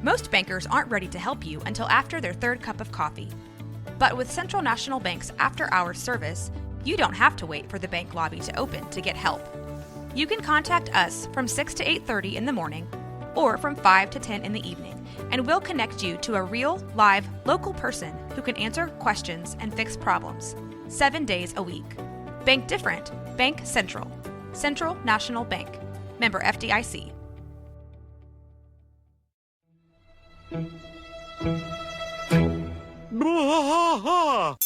Most bankers aren't ready to help you until after their third cup of coffee. But with Central National Bank's after-hours service, you don't have to wait for the bank lobby to open to get help. You can contact us from 6 to 8:30 in the morning or from 5 to 10 in the evening, and we'll connect you to a real, live, local person who can answer questions and fix problems 7 days a week. Bank different. Bank Central. Central National Bank. Member FDIC. Bwaaa!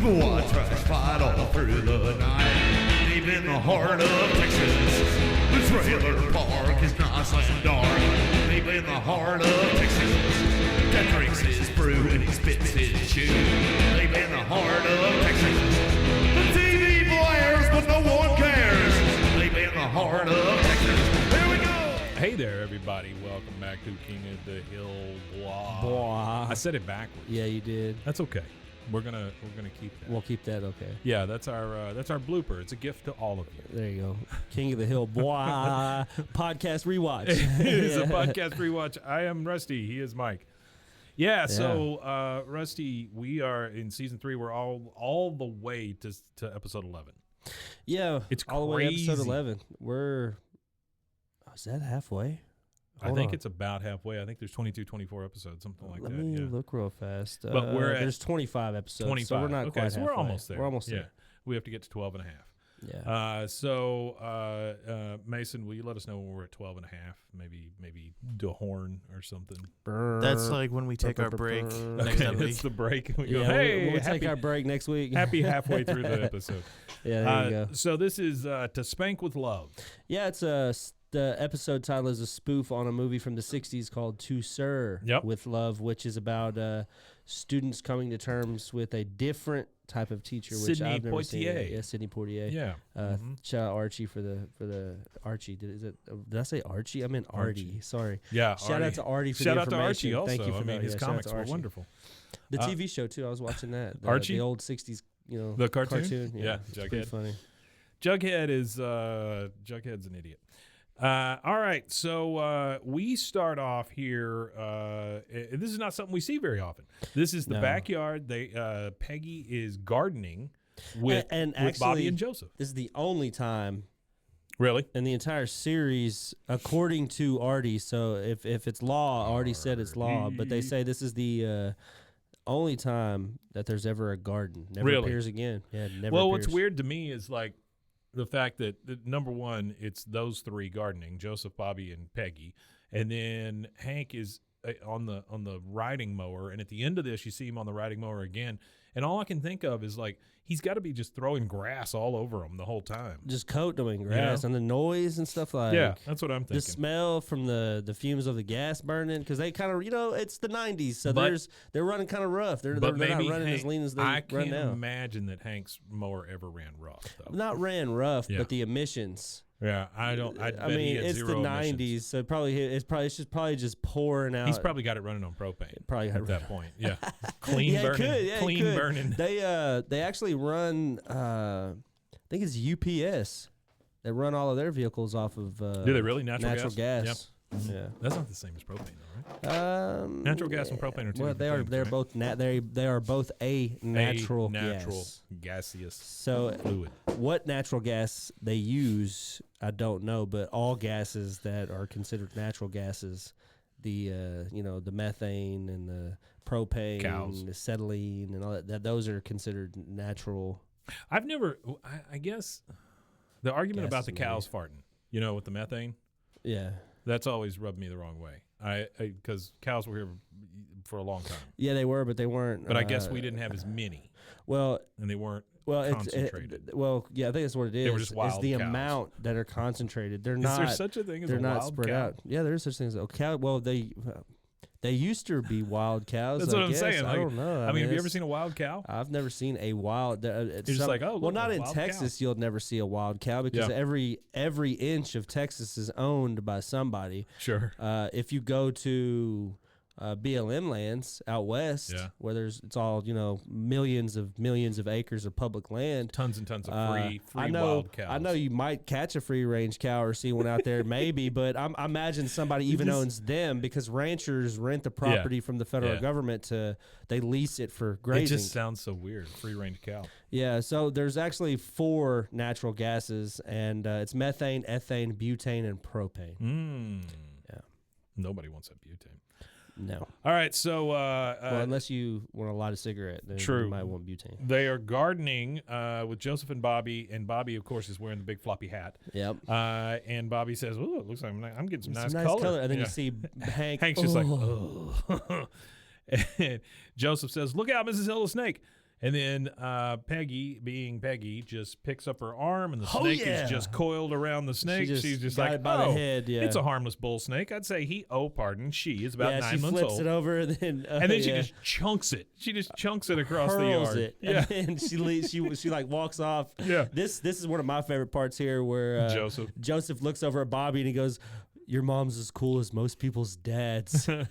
Bwaaa trash fight all through the night, deep in the heart of Texas. The trailer park is nice and dark, deep in the heart of Texas. Dad drinks his brew and he spits his chew, deep in the heart of Texas. The TV blares, but no one cares, deep in the heart of Texas. Here we go! Hey there, everybody. Welcome back to King of the Hill, Bwaaa. Bwaaa. I said it backwards. Yeah, you did. That's okay. We're gonna keep that. We'll keep that, okay. Yeah, that's our blooper. It's a gift to all of you. There you go. King of the Hill, Bwaaa. Podcast rewatch. It is a podcast rewatch. I am Rusty. He is Mike. Yeah. So Rusty, we are in season 3. We're all the way to episode 11. Yeah, It's all the way to episode crazy. 11. Is that halfway? I Hold think on. it's about halfway. I think there's 22, 24 episodes, something like Let that. me Yeah. look real fast. But we're at there's 25 episodes, 25. so we're not okay, quite so halfway. we're almost there. We're almost Yeah. there. We have to get to 12 and a half. Yeah. So Mason, will you let us know when we're at 12 and a half? Maybe do a horn or something. That's like when we take our break next Okay, time we... that's the break. We go, Yeah, hey, we'll happy, take our break next week. happy halfway through the episode. Yeah, there you go. So this is To Spank with Love. Yeah, it's the episode title is a spoof on a movie from the 60s called To Sir Yep. with Love, which is about students coming to terms with a different type of teacher, which Sidney I've never seen. Poitier. Yeah, Sidney Poitier. Yeah. Shout out Archie for the Archie. Did I say Archie? I meant Artie. Sorry. Yeah. Shout out to Artie for Shout the out to information. Archie also. Thank you for I mean, that. his Yeah, shout out comics to were Archie. wonderful. The TV show too. I was watching that. Archie? The old 60s, The cartoon? Yeah, Yeah, it's pretty Jughead. funny. Jughead's an idiot. All right, so we start off here. This is not something we see very often. This is the No. backyard. Peggy is gardening with And with Bobby actually, and Joseph. This is the only time Really? in the entire series, according to Artie. So if it's law, Artie said it's law, but they say this is the only time that there's ever a garden. Never Really? appears again. Yeah, never. Well, appears. what's weird to me is like the fact that number one, it's those three gardening: Joseph, Bobby, and Peggy, and then Hank is on the riding mower. And at the end of this, you see him on the riding mower again. And all I can think of is like he's got to be just throwing grass all over him the whole time. Just coat them in grass and the noise and stuff like. Yeah, that's what I'm thinking. The smell from the fumes of the gas burning, because they kind of, it's the 90s, so they're running kind of rough. They're not running as lean as they I run can't now. imagine that Hank's mower ever ran rough, though. Not ran rough, Yeah. but the emissions. Yeah, I don't. I bet mean, he had it's zero the emissions. 90s, so it's probably just pouring out. He's probably got it running on propane. Probably got at it that point. Yeah, clean yeah, burning. it could. Yeah, clean it could. burning. They actually run. I think it's UPS. They run all of their vehicles off of. Do they really? Natural gas? Yep. Yeah. That's not the same as propane, though, right? Natural gas and propane are two Well, different they're things, both they are both a natural gas. gaseous So fluid. what natural gas they use, I don't know, but all gases that are considered natural gases, the the methane and the propane, Cows. the acetylene and all that those are considered natural. I've never. I guess the argument about the Gases, cows farting, with the methane. Yeah. That's always rubbed me the wrong way. Because cows were here for a long time. Yeah, they were, but they weren't. But I guess we didn't have as many. Well, and they weren't concentrated. concentrated. I think that's what it is. They were just wild It's the cows. amount that are concentrated. They're Is not. there such a thing as they're a not wild spread cow? out. Yeah, there is such things as a cow. Well, they used to be wild cows. That's I what I'm guess. saying. I Like, don't know. I mean, have you ever it's- seen a wild cow? I've never seen a wild. You're just like, oh, well, look, not a in wild Texas. cow. You'll never see a wild cow because Yeah. every inch of Texas is owned by somebody. Sure. If you go to BLM lands out west, Yeah. where it's all millions of acres of public land. Tons and tons of free wild cows. I know you might catch a free range cow or see one out there, maybe, but I imagine somebody even owns them because ranchers rent the property from the federal government they lease it for grazing. It just sounds so weird. Free range cow. Yeah, so there's actually 4 natural gases, and it's methane, ethane, butane, and propane. Yeah. Nobody wants that butane. No. All right, so Well, unless you want to light a cigarette, then True. you might want butane. they are gardening with Joseph and Bobby, and Bobby, of course, is wearing the big floppy hat. Yep. And Bobby says, "Oh, it looks like I'm getting some nice color. color." And then Yeah. you see Hank. Hank's just like, "Oh." And Joseph says, "Look out, Mrs. Hill, a snake." And then Peggy, being Peggy, just picks up her arm, and the snake is just coiled around the snake. She's just got like, it by the head, yeah. it's a harmless bull snake. I'd say she is about 9 she months flips old. it over, and then She just chunks it. She just chunks it across the hurls yard. it, Yeah. and then she leaves. She like walks off. Yeah. This is one of my favorite parts here, where Joseph looks over at Bobby and he goes, "Your mom's as cool as most people's dads." and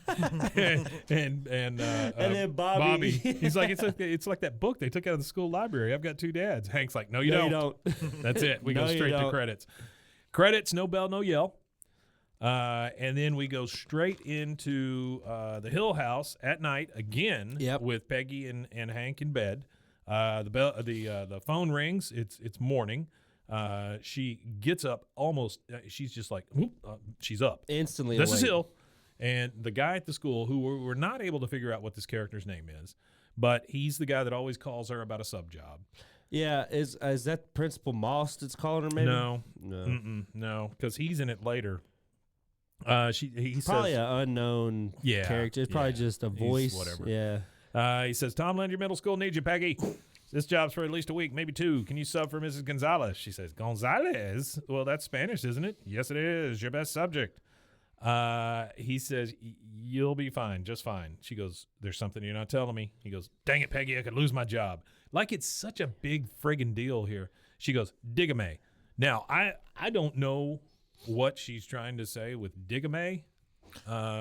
then Bobby he's like, it's like that book they took out of the school library. I've got 2 dads. Hank's like, no, you don't. That's it. We No, go you straight to don't. credits. Credits, no bell, no yell. And then we go straight into the Hill house at night again with Peggy and Hank in bed. The phone rings. It's morning. She gets up almost. She's just like, whoop, she's up instantly. This is awake. Hill, and the guy at the school who we're not able to figure out what this character's name is, but he's the guy that always calls her about a sub job. Yeah, is that Principal Moss that's calling her? Maybe No, because he's in it later. He's probably says, an unknown character. It's probably just a voice. Whatever. Yeah. He says, Tom Land, your middle school needs you, Peggy. This job's for at least a week, maybe 2. Can you sub for Mrs. Gonzalez? She says, Gonzalez? Well, that's Spanish, isn't it? Yes, it is. Your best subject. He says, you'll be fine, just fine. She goes, there's something you're not telling me. He goes, dang it, Peggy, I could lose my job. Like it's such a big friggin' deal here. She goes, digame. Now, I don't know what she's trying to say with digame.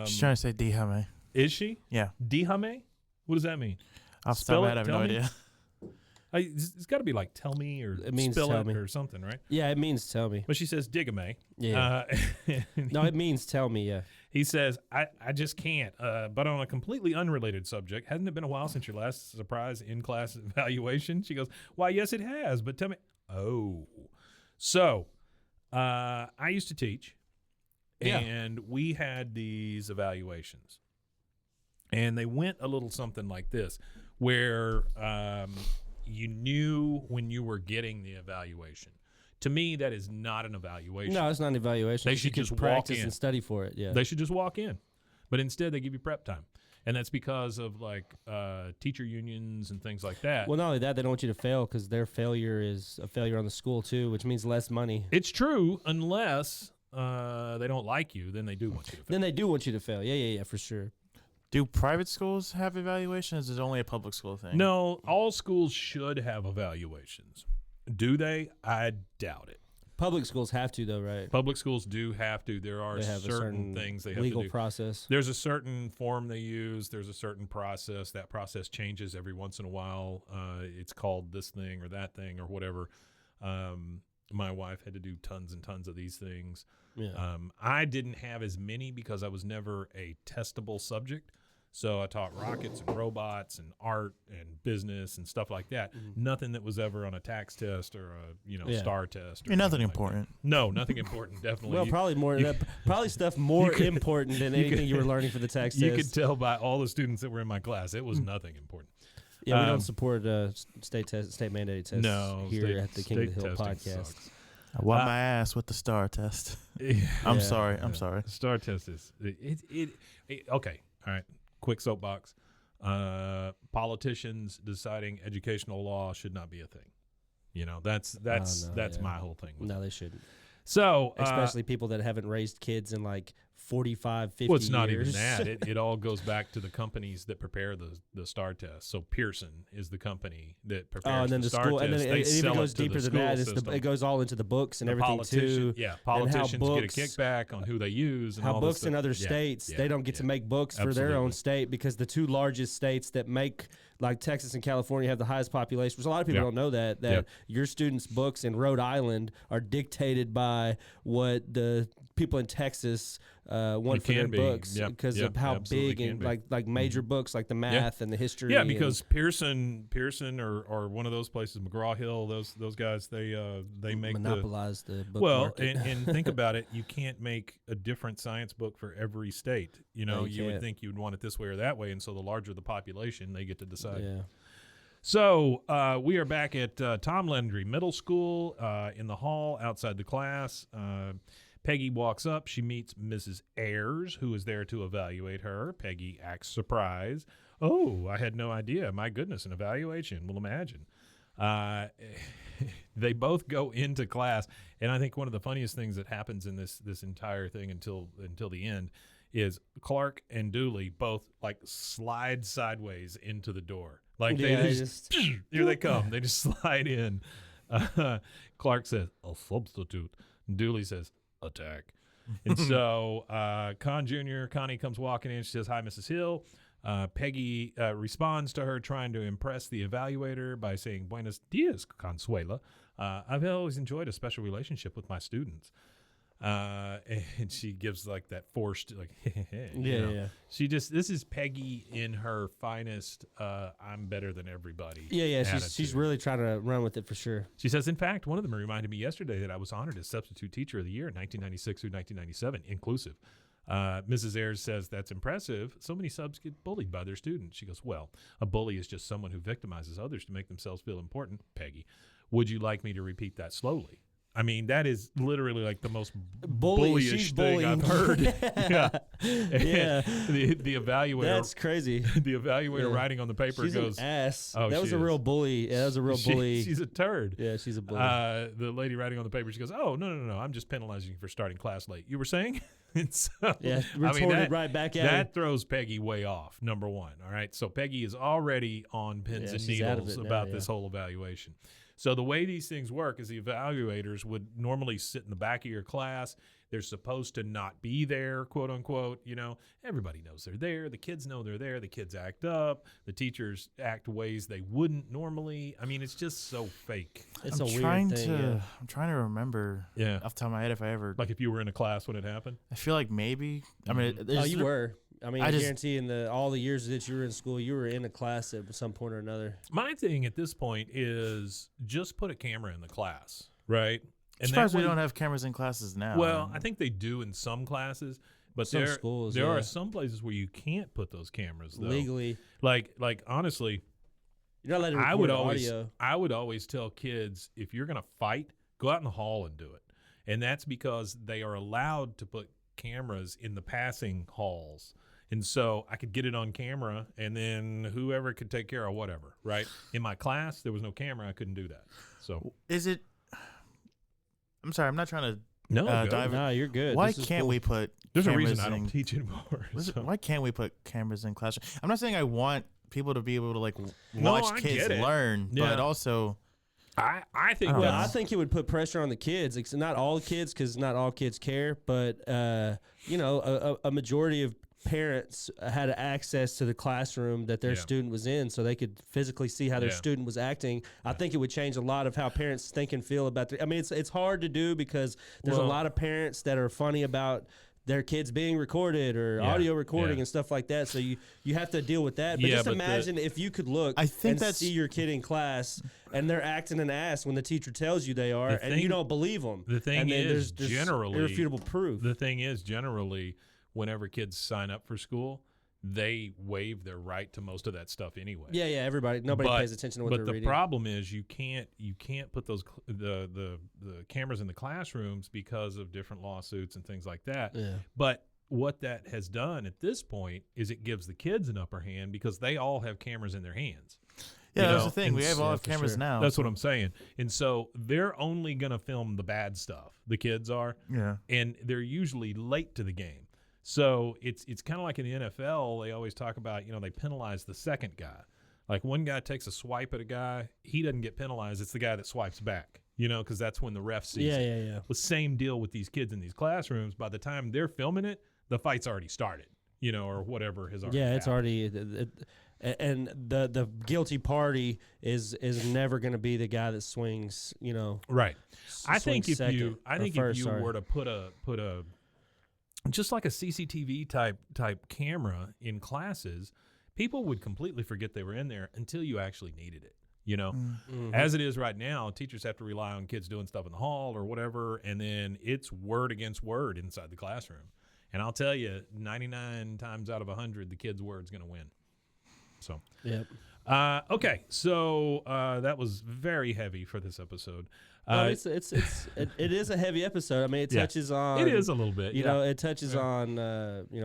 She's trying to say dihame. Is she? Yeah. Dihame? What does that mean? Off the top of my head, I have no idea. It's got to be like tell me or It means spill tell it me. or something, right? Yeah, it means tell me. But she says digame. Yeah. No, it means tell me, yeah. He says, I just can't. But on a completely unrelated subject, hasn't it been a while since your last surprise in-class evaluation? She goes, why, yes, it has. But tell me. Oh. So I used to teach, and we had these evaluations. And they went a little something like this, where you knew when you were getting the evaluation. To me, that is not an evaluation. No, it's not an evaluation. They should You just can practice walk in. and study for it. Yeah. They should just walk in. But instead, they give you prep time. And that's because of, like, teacher unions and things like that. Well, not only that, they don't want you to fail because their failure is a failure on the school, too, which means less money. It's true, unless they don't like you, then they do want you to fail. Then they do want you to fail. Yeah, for sure. Do private schools have evaluations? Is it only a public school thing? No, all schools should have evaluations. Do they? I doubt it. Public schools have to, though, right? Public schools do have to. There are They have a certain things they have legal to do. process. There's a certain form they use. There's a certain process. That process changes every once in a while. It's called this thing or that thing or whatever. My wife had to do tons and tons of these things. Yeah. I didn't have as many because I was never a testable subject. So I taught rockets and robots and art and business and stuff like that. Mm-hmm. Nothing that was ever on a tax test or a star test. Or Nothing anything like important. that. No, nothing important. Definitely. Well, probably more. Probably stuff more important than anything you were learning for the text You test. could tell by all the students that were in my class, it was nothing important. Yeah, we don't support state mandated tests No, here at the King of the Hill testing podcast. sucks. I wipe my ass with the STAR test. I'm sorry. I'm sorry. STAR test is okay. All right. Quick soapbox. Politicians deciding educational law should not be a thing. You know, that's my whole thing. No, they shouldn't. So especially people that haven't raised kids in like 45, 50 well, it's not years. even that. It all goes back to the companies that prepare the STAR test. So Pearson is the company that prepares and then the STAR school, test. and then They it even sell goes it to deeper the than school that. system. It goes all into the books and The everything too. Yeah, and how politicians get a books, kickback on who they use. And how all books this in stuff. other Yeah, states, yeah, they don't get to make books for their own Absolutely. state because the two largest states that make, like Texas and California, have the highest population. Which a lot of people don't know that your students' books in Rhode Island are dictated by what the people in Texas want for their books because of how big and like major books like the math and the history. Yeah, because Pearson or one of those places, McGraw-Hill, those guys, they make monopolize the book well, market. and think about it, you can't make a different science book for every state. You know, you would think you'd want it this way or that way, and so the larger the population, they get to decide. Yeah. So we are back at Tom Landry Middle School in the hall outside the class. Peggy walks up. She meets Mrs. Ayers, who is there to evaluate her. Peggy acts surprised. Oh, I had no idea. My goodness, an evaluation. Well, imagine. They both go into class, and I think one of the funniest things that happens in this entire thing until the end is Clark and Dooley both like slide sideways into the door. Like they just here they come. They just slide in. Clark says, "A substitute." Dooley says, "Attack." And so Connie comes walking in. She says, "Hi, Mrs. Hill." Peggy responds to her, trying to impress the evaluator by saying, "Buenos dias, Consuela. I've always enjoyed a special relationship with my students." And she gives like that forced, like, yeah. She just, this is Peggy in her finest, I'm better than everybody. Yeah. She's really trying to run with it for sure. She says, in fact, one of them reminded me yesterday that I was honored as substitute teacher of the year in 1996 through 1997, inclusive. Mrs. Ayers says, that's impressive. So many subs get bullied by their students. She goes, well, a bully is just someone who victimizes others to make themselves feel important. Peggy, would you like me to repeat that slowly? I mean, that is literally like the most bullyish thing I've heard. Yeah. The evaluator. That's crazy. The evaluator writing on the paper goes, an ass. Oh, that was a real bully. Yeah, that was a real bully. She's a turd. Yeah, she's a bully. The lady writing on the paper, she goes, oh, no. I'm just penalizing you for starting class late. You were saying? And so, retorted right back at her. That throws Peggy way off, number one. All right. So Peggy is already on pins and needles about this whole evaluation. So the way these things work is the evaluators would normally sit in the back of your class. They're supposed to not be there, quote unquote. You know, everybody knows they're there. The kids know they're there. The kids act up. The teachers act ways they wouldn't normally. I mean, it's just so fake. It's a weird thing. I'm trying to remember off the top of my head if I ever. Like if you were in a class when it happened? I feel like maybe. I mean, you were. I mean, I guarantee in all the years that you were in school, you were in a class at some point or another. My thing at this point is just put a camera in the class, right? I'm surprised we don't have cameras in classes now. Well, I think they do in some classes, but some schools, there are some places where you can't put those cameras though. Legally. Like honestly, you're not letting record audio. I would always tell kids, if you're gonna fight, go out in the hall and do it. And that's because they are allowed to put cameras in the passing halls. And so I could get it on camera, and then whoever could take care of whatever, right? In my class, there was no camera. I couldn't do that. So is it – I'm sorry. I'm not trying to dive – No, you're good. Why can't we put There's a cameras reason I don't teach anymore. So. Why can't we put cameras in classrooms? I'm not saying I want people to be able to, like, watch kids learn, but also – I think I think it would put pressure on the kids. It's not all kids because not all kids care, but, a majority of parents had access to the classroom that their student was in so they could physically see how their student was acting. I think it would change a lot of how parents think and feel about I mean, it's hard to do because there's a lot of parents that are funny about their kids being recorded or audio recording and stuff like that. So you have to deal with that. But just imagine if you could look and see your kid in class and they're acting an ass when the teacher tells you they are and you don't believe them. The thing is there's generally irrefutable proof. The thing is generally whenever kids sign up for school, they waive their right to most of that stuff anyway. Yeah, nobody pays attention to what they're reading. But the problem is you can't put those the cameras in the classrooms because of different lawsuits and things like that. Yeah. But what that has done at this point is it gives the kids an upper hand because they all have cameras in their hands. Yeah, that's the thing. We all have cameras now. That's what I'm saying. And so they're only going to film the bad stuff. The kids are. Yeah. And they're usually late to the game. So it's kind of like in the NFL, they always talk about, they penalize the second guy. Like one guy takes a swipe at a guy, he doesn't get penalized. It's the guy that swipes back, because that's when the ref sees it. Yeah. The same deal with these kids in these classrooms. By the time they're filming it, the fight's already started, or whatever has already happened. It's already and the guilty party is never going to be the guy that swings, Right. I think if you were were to put a just like a CCTV type camera in classes, people would completely forget they were in there until you actually needed it. Mm-hmm. As it is right now, teachers have to rely on kids doing stuff in the hall or whatever, and then it's word against word inside the classroom. And I'll tell you, 99 times out of 100, the kid's word's going to win. So, yep. Okay, so that was very heavy for this episode. It is a heavy episode. I mean, it touches on. It is a little bit. It touches on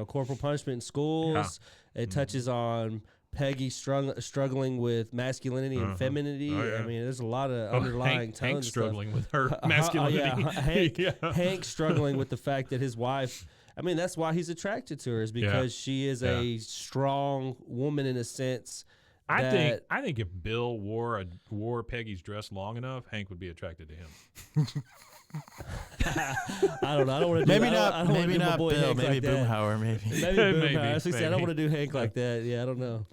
corporal punishment in schools. Yeah. It touches on Peggy struggling with masculinity and femininity. Oh, yeah. I mean, there's a lot of underlying tones. Hank struggling with her masculinity. Hank struggling with the fact that his wife. I mean, that's why he's attracted to her, is because she is a strong woman in a sense. I think if Bill wore Peggy's dress long enough, Hank would be attracted to him. I don't know. I don't want to. Maybe not Bill. Hank Maybe like Boomhauer. Maybe. Maybe Boomhauer. I don't want to do Hank like that. Yeah, I don't know.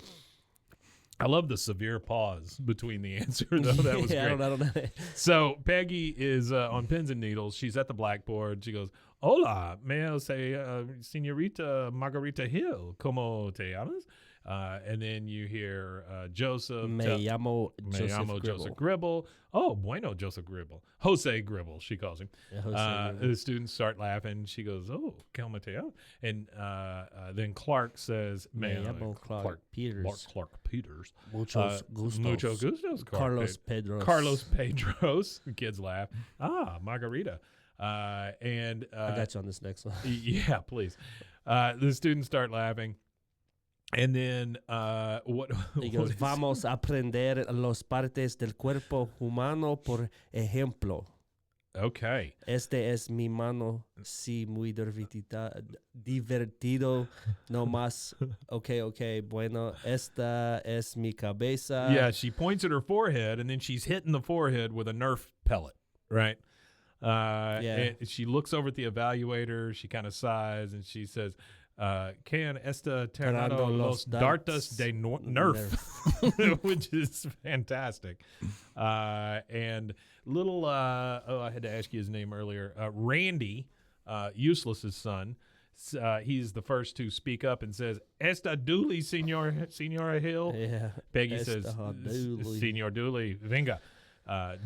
I love the severe pause between the answer, though. That was great. I don't know. So Peggy is on pins and needles. She's at the blackboard. She goes, "Hola, me say, Señorita Margarita Hill, ¿cómo te llamas?" And then you hear Joseph. Me llamo Joseph Gribble. Oh, bueno, Joseph Gribble. Jose Gribble, she calls him. Yeah, the students start laughing. She goes, "Oh, ¿cómo te llamas?" And then Clark says, Me llamo Clark Peters. Clark Peters. Muchos gustos. Mucho gustos. Carlos Pedros. Carlos Pedros. The kids laugh. Margarita. And I got you on this next one. Yeah, please. The students start laughing. And then he goes, vamos a aprender las partes del cuerpo humano por ejemplo. Okay. Este es mi mano, sí, muy divertido, no más. Okay, bueno, esta es mi cabeza. Yeah, she points at her forehead, and then she's hitting the forehead with a Nerf pellet, right? And she looks over at the evaluator. She kind of sighs, and she says, "Can esta tirando los dardos de Nerf," which is fantastic. And little, I had to ask you his name earlier. Randy, Useless's son, he's the first to speak up and says, "Esta Dooley, Senora Hill." Yeah. Peggy says, "Senor Dooley, venga."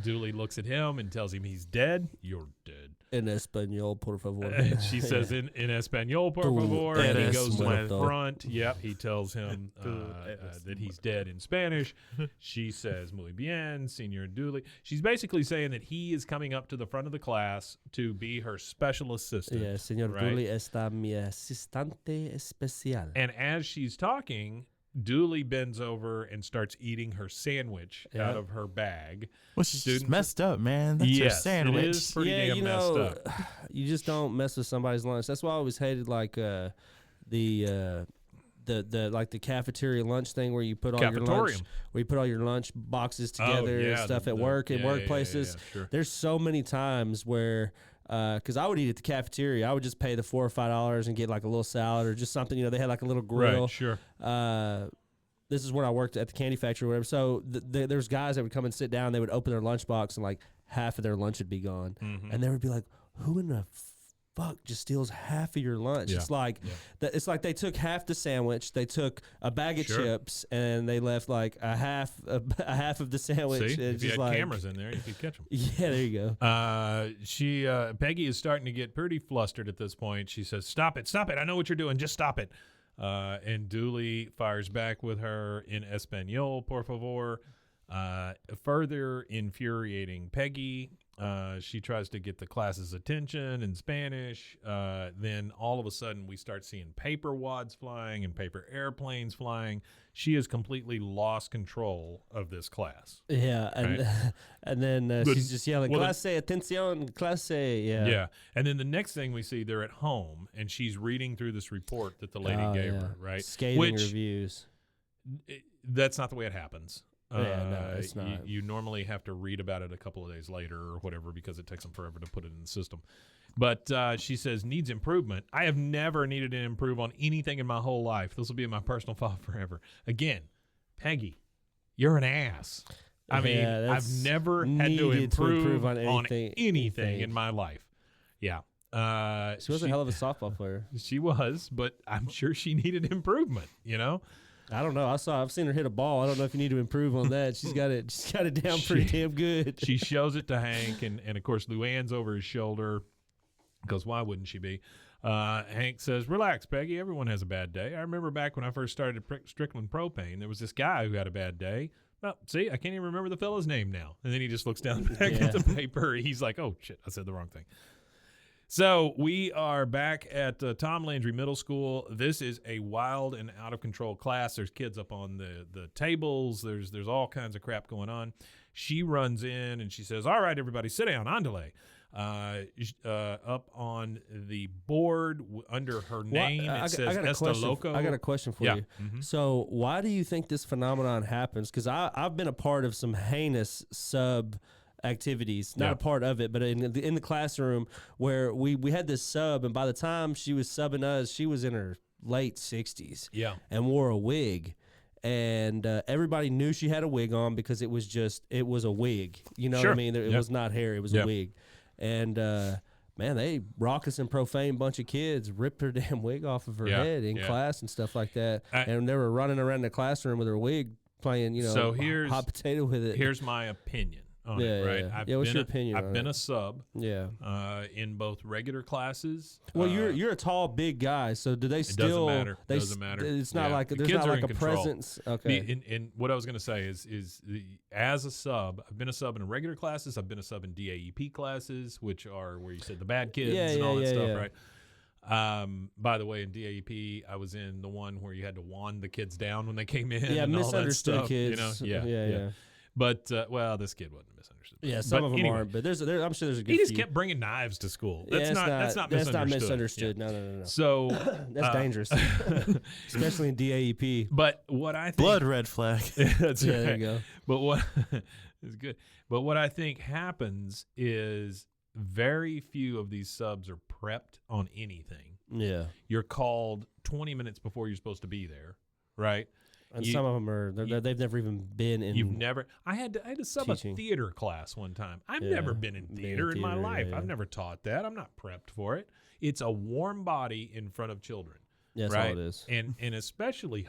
Dooley looks at him and tells him he's dead. You're dead. En español, por favor. She says in español, por favor. And he goes to the front. Yep, he tells him that he's dead in Spanish. She says, muy bien, Senor Dooley. She's basically saying that he is coming up to the front of the class to be her special assistant. Yeah, Senor Dooley está mi asistente especial. And as she's talking, Dooley bends over and starts eating her sandwich out of her bag. Well, she's messed up, man. That's her sandwich. It is pretty damn messed up. You just don't mess with somebody's lunch. That's why I always hated the cafeteria lunch thing where you put all your lunch boxes together and stuff at work and workplaces. Yeah, sure. There's so many times where because I would eat at the cafeteria. I would just pay the $4 or $5 and get like a little salad or just something. They had like a little grill. Right, sure. This is where I worked at the candy factory or whatever. So there's guys that would come and sit down. They would open their lunchbox and like half of their lunch would be gone. Mm-hmm. And they would be like, who in the fuck just steals half of your lunch? Yeah. It's like it's like they took half the sandwich, they took a bag of chips, and they left like a half of the sandwich. See, if you had cameras in there, you could catch them. Yeah, there you go. Peggy is starting to get pretty flustered at this point. She says, "Stop it! I know what you're doing. Just stop it." And Dooley fires back with her in Espanol, por favor. Further infuriating Peggy. She tries to get the class's attention in Spanish. Then all of a sudden we start seeing paper wads flying and paper airplanes flying. She has completely lost control of this class. Yeah, and right? and then she's just yelling, clase, atención, clase. Yeah. And then the next thing we see, they're at home, and she's reading through this report that the lady gave her, right? Scathing reviews. That's not the way it happens. No, it's not. You normally have to read about it a couple of days later or whatever because it takes them forever to put it in the system. But she says, needs improvement. I have never needed to improve on anything in my whole life. This will be in my personal file forever. Again, Peggy, you're an ass. I mean, I've never had to improve on anything in my life. Yeah. She was a hell of a softball player. She was, but I'm sure she needed improvement, you know? I don't know. I've seen her hit a ball. I don't know if you need to improve on that. She's got it down pretty damn good. She shows it to Hank, and of course Luann's over his shoulder because why wouldn't she be? Hank says, "Relax, Peggy. Everyone has a bad day. I remember back when I first started Strickland Propane, there was this guy who had a bad day. Well, see, I can't even remember the fellow's name now." And then he just looks down back at the paper. He's like, "Oh shit, I said the wrong thing." So we are back at Tom Landry Middle School. This is a wild and out of control class. There's kids up on the tables. There's all kinds of crap going on. She runs in and she says, "All right, everybody, sit down. Andale." Up on the board under her name, it says Esta Loco. I got a question for you. Mm-hmm. So why do you think this phenomenon happens? Because I've been a part of some heinous sub activities, not a part of it, but in the classroom where we had this sub, and by the time she was subbing us, she was in her late 60s and wore a wig, and everybody knew she had a wig on because it was a wig, you know what I mean? It was not hair, it was a wig. And man, they raucous and profane bunch of kids ripped her damn wig off of her head in class and stuff like that, and they were running around the classroom with her wig playing, hot potato with it. Here's my opinion on it, right? What's your opinion? I've been a sub. In both regular classes. Well, you're a tall, big guy, so do they still? It doesn't matter. It's not like there's not like a presence. Okay. And what I was going to say is as a sub, I've been a sub in regular classes. I've been a sub in DAEP classes, which are where you said the bad kids and all that stuff, right? By the way, in DAEP, I was in the one where you had to wand the kids down when they came in. Yeah, and misunderstood all that kids. You know? Yeah. But this kid wasn't misunderstood. Yeah, some of them aren't. But I'm sure there's a good. He just kept bringing knives to school. That's not misunderstood. No. So that's dangerous, especially in DAEP. But what I think, blood red flag. That's right. There you go. But what is good. But what I think happens is very few of these subs are prepped on anything. Yeah, you're called 20 minutes before you're supposed to be there, right? And some of them are they've never even been in. You've never. I had to sub a theater class one time. I've never been in theater in my life. I've never taught that. I'm not prepped for it. It's a warm body in front of children. That's right? all it is. And especially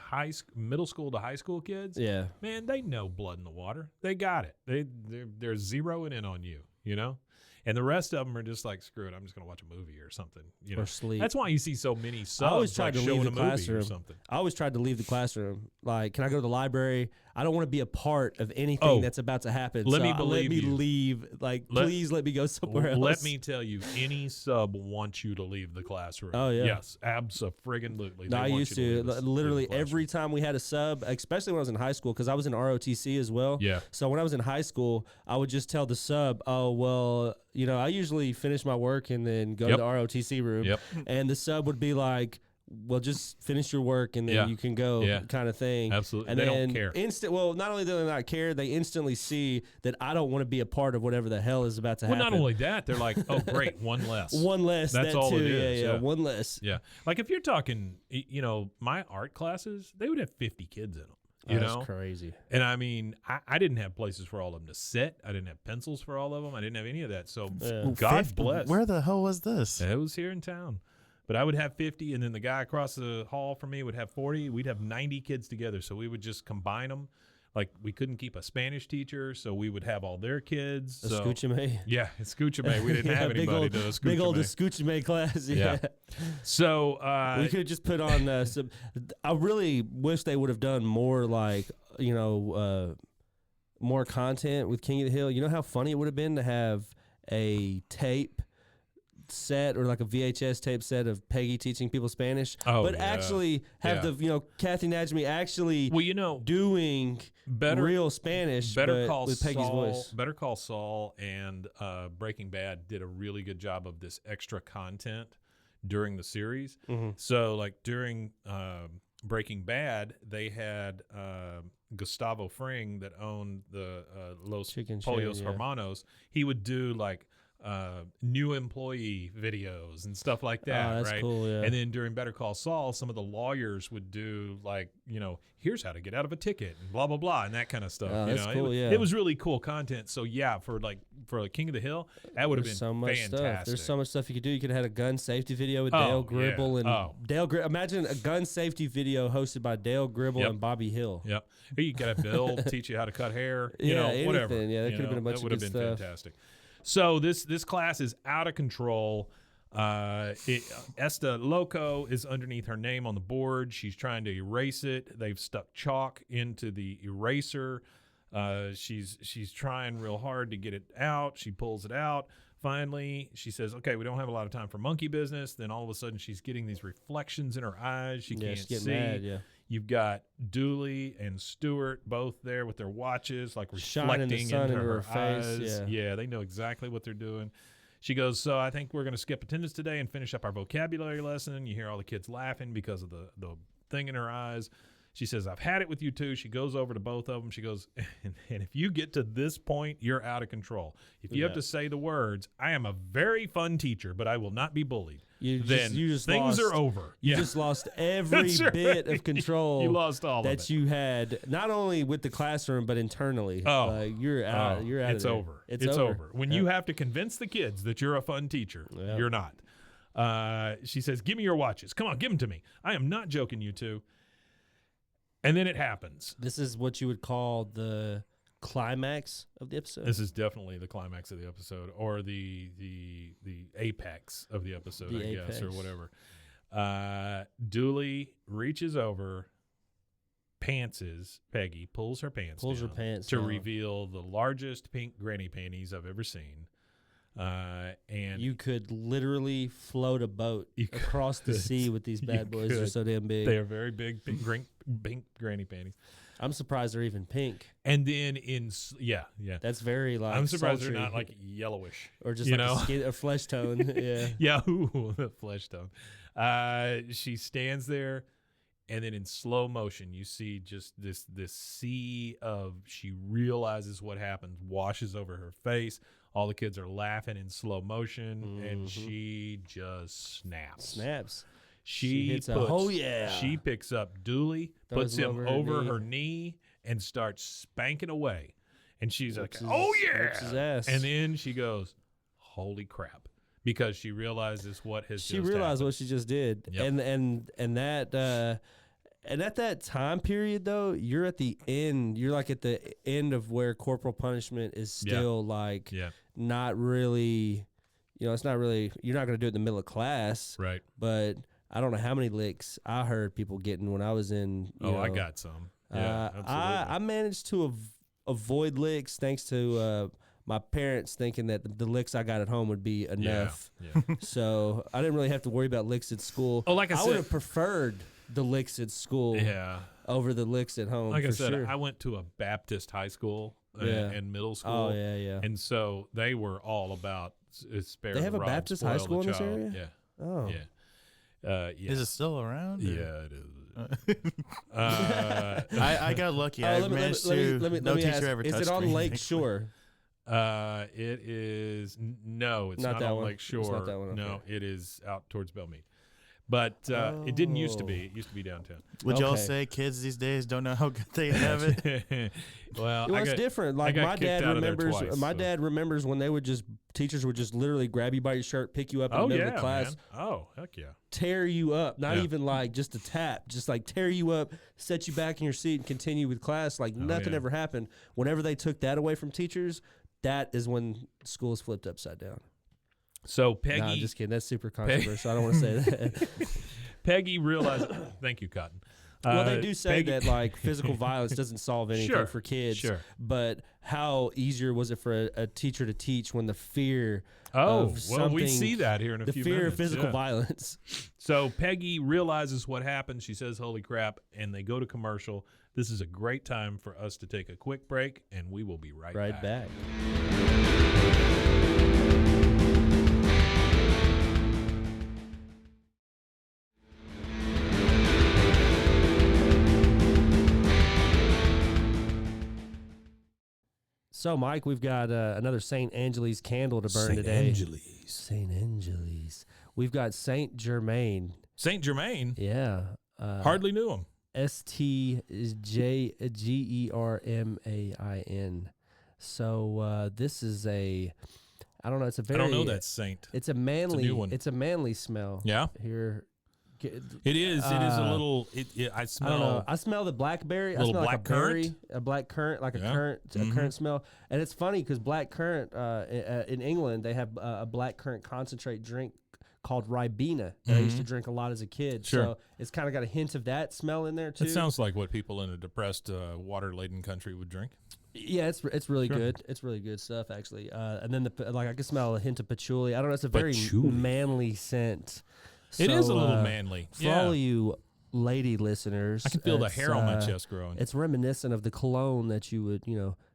middle school to high school kids. Yeah, man, they know blood in the water. They got it. They're zeroing in on you. You know. And the rest of them are just like, screw it, I'm just going to watch a movie or something. Or sleep. That's why you see so many subs I always tried to leave the classroom. Or something. I always tried to leave the classroom. Like, can I go to the library? I don't want to be a part of anything that's about to happen. Let me leave. Like, please let me go somewhere else. Let me tell you, any sub wants you to leave the classroom. Oh, yeah. Yes, abso-friggin-lutely. No, I used to. Literally every time we had a sub, especially when I was in high school, because I was in ROTC as well. Yeah. So when I was in high school, I would just tell the sub, oh, well, I usually finish my work and then go to the ROTC room. Yep. And the sub would be like, well, just finish your work and then you can go kind of thing. Absolutely. And they then don't care. Well, not only do they not care, they instantly see that I don't want to be a part of whatever the hell is about to happen. Well, not only that, they're like, oh, great, one less. One less. That's all too. it is. Yeah, one less. Yeah. Like if you're talking, my art classes, they would have 50 kids in them. That's crazy. And I mean, I didn't have places for all of them to sit. I didn't have pencils for all of them. I didn't have any of that. So God bless. Where the hell was this? It was here in town. But I would have 50, and then the guy across the hall from me would have 40. We'd have 90 kids together. So we would just combine them. Like, we couldn't keep a Spanish teacher, so we would have all their kids. Escúchame. Yeah, escúchame. We didn't have anybody to escúchame. Big old escúchame class. Yeah. So we could have just put on some. I really wish they would have done more, like, more content with King of the Hill. You know how funny it would have been to have a tape set or like a VHS tape set of Peggy teaching people Spanish, actually have Kathy Najimy actually doing real Spanish with Peggy's voice. Better Call Saul and Breaking Bad did a really good job of this extra content during the series. So like during Breaking Bad, they had Gustavo Fring that owned the Los Pollos Hermanos. He would do like new employee videos and stuff like that, that's right? Cool, yeah. And then during Better Call Saul, some of the lawyers would do like, here's how to get out of a ticket and blah blah blah and that kind of stuff. That's cool, it was really cool content. So yeah, for King of the Hill, that would have been so much fantastic. Stuff. There's so much stuff you could do. You could have had a gun safety video with Dale Gribble and imagine a gun safety video hosted by Dale Gribble and Bobby Hill. Yep. You could have Bill teach you how to cut hair. Whatever. Yeah, that could have been a bunch of good stuff. That would have been fantastic. So this class is out of control. Esta Loco is underneath her name on the board. She's trying to erase it. They've stuck chalk into the eraser. She's trying real hard to get it out. She pulls it out. Finally, she says, okay, we don't have a lot of time for monkey business. Then all of a sudden she's getting these reflections in her eyes. She can't see. Mad, yeah. You've got Dooley and Stewart both there with their watches, like reflecting the sun into her face. eyes. Yeah, they know exactly what they're doing. She goes, so I think we're going to skip attendance today and finish up our vocabulary lesson. You hear all the kids laughing because of the thing in her eyes. She says, I've had it with you two. She goes over to both of them. She goes, and if you get to this point, you're out of control. If you have to say the words, I am a very fun teacher, but I will not be bullied. Things are over. You just lost every bit of control. You lost all of it. That you had, not only with the classroom, but internally. You're out. You're out. It's over. It's over. When you have to convince the kids that you're a fun teacher, you're not. She says, give me your watches. Come on, give them to me. I am not joking, you two. And then it happens. This is what you would call the climax of the episode. This is definitely the climax of the episode, or the apex of the episode, I guess, or whatever. Dooley reaches over, Peggy pulls her pants to reveal the largest pink granny panties I've ever seen. And you could literally float a boat across the sea with these bad boys. They're so damn big. They are very big, pink granny panties. I'm surprised they're even pink. And then that's very like. I'm surprised sultry. they're not like yellowish or just like a flesh tone. Yeah, the flesh tone. She stands there, and then in slow motion, you see just this sea of. She realizes what happened, washes over her face. All the kids are laughing in slow motion, and she just snaps. She hits She picks up Dooley, puts him over her knee, and starts spanking away. And she's like, "Oh yeah!" His ass. And then she goes, "Holy crap!" Because she realizes what has. She realized what she just did, Yep. and that. And at that time period, though, you're at the end. You're like at the end of where corporal punishment is still not really, it's not really. You're not going to do it in the middle of class, right? But I don't know how many licks I heard people getting when I was in. I got some. Yeah, absolutely. I managed to avoid licks thanks to my parents thinking that the licks I got at home would be enough. Yeah. So I didn't really have to worry about licks at school. Oh, like I said, would have preferred the licks at school over the licks at home. Like I said, sure. I went to a Baptist high school and middle school. Oh, yeah. And so they were all about spare They have the a rod, Baptist high school in this child. area? Yeah. Oh. Yeah. Is it still around? Yeah, it is. I got lucky. I managed to. No teacher ever touched me. Is it on Lake Shore? It is. No, it's not on Lake Shore. It's not that one. Okay. No, it is out towards Belmead. But it didn't used to be. It used to be downtown. Would y'all say kids these days don't know how good they have it? Well, it's different. Like my dad remembers. My dad remembers when teachers would just literally grab you by your shirt, pick you up in the middle of the class. Man. Oh, heck yeah. Tear you up. Not even like just a tap. Just like tear you up, set you back in your seat, and continue with class like nothing ever happened. Whenever they took that away from teachers, that is when schools flipped upside down. So Peggy, no, I'm just kidding. That's super controversial. I don't want to say that. Peggy realized. Thank you, Cotton. Well, they do say Peggy, that like physical violence doesn't solve anything for kids. Sure. But how easier was it for a teacher to teach when the fear Oh, of well, we see that here in a the few fear minutes. of physical violence. So Peggy realizes what happened. She says, "Holy crap!" And they go to commercial. This is a great time for us to take a quick break, and we will be right back. So, Mike, we've got another St. Angeli's candle to burn today. St. Angeli's. We've got St. Germain. St. Germain? Yeah. Hardly knew him. STJGERMAIN. So this is I don't know. It's a very. I don't know that saint. It's a manly. It's a new one. It's a manly smell. Yeah. Here. It is. It is a little. I smell. I don't know. I smell the blackberry. I little smell like black a berry, currant? a black currant, like Yeah. a currant smell. And it's funny because black currant in England they have a black currant concentrate drink called Ribena that I used to drink a lot as a kid. Sure. So it's kind of got a hint of that smell in there too. It sounds like what people in a depressed, water-laden country would drink. Yeah, it's really good. It's really good stuff actually. And then I can smell a hint of patchouli. I don't know. It's a very Patchouli. manly scent. It is a So, little manly. For all of you lady listeners, I can feel the it's, hair on my chest growing. It's reminiscent of the cologne that you would,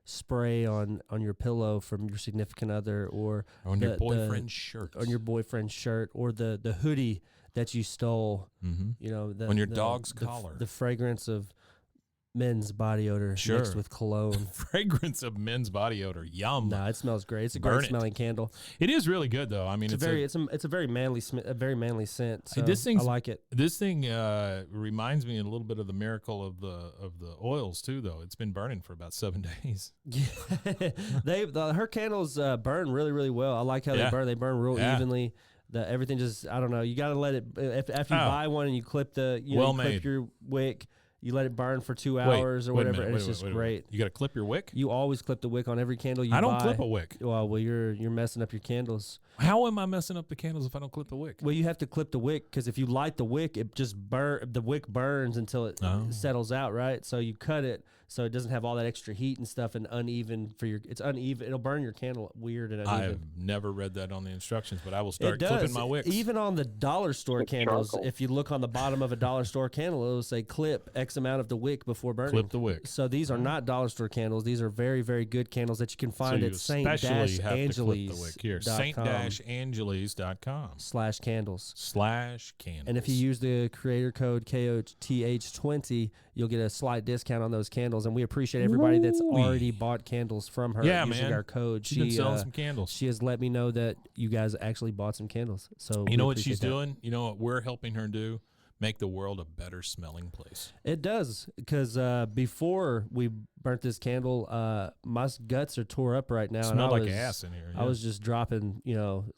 spray on your pillow from your significant other, or on your boyfriend's shirt. on your boyfriend's shirt, or the hoodie that you stole. Mm-hmm. On your dog's collar. The fragrance of men's body odor mixed with cologne. Fragrance of men's body odor. Yum. No, it smells great. It's a Burn great it. smelling candle. It is really good though. I mean, It's a very manly scent. So this I like it. This thing reminds me a little bit of the miracle of the oils too, though. It's been burning for about 7 days. Yeah, her candles burn really, really well. I like how they burn. They burn real evenly. Everything just, I don't know. You got to let it after you buy one and you clip clip your wick. You let it burn for 2 hours or whatever, and it's just great. You got to clip your wick? You always clip the wick on every candle you buy. I don't clip a wick. Well, you're messing up your candles. How am I messing up the candles if I don't clip the wick? Well, you have to clip the wick because if you light the wick, it just the wick burns until it settles out, right? So you cut it so it doesn't have all that extra heat and stuff and uneven it's uneven. It'll burn your candle weird and uneven. I've never read that on the instructions, but I will start clipping my wicks. Even on the dollar store candles, if you look on the bottom of a dollar store candle, it'll say clip X amount of the wick before burning. Clip the wick. So these are not dollar store candles. These are very, very good candles that you can find at Saint-Angeles.com/candles. And if you use the creator code KOTH20, you'll get a slight discount on those candles. And we appreciate everybody that's already bought candles from her using our code. She's been selling some candles. She has let me know that you guys actually bought some candles. So you know what she's doing? You know what we're helping her do? Make the world a better smelling place. It does, because before we burnt this candle, my guts are tore up right now. It smelled like ass in here. Yeah. I was just dropping,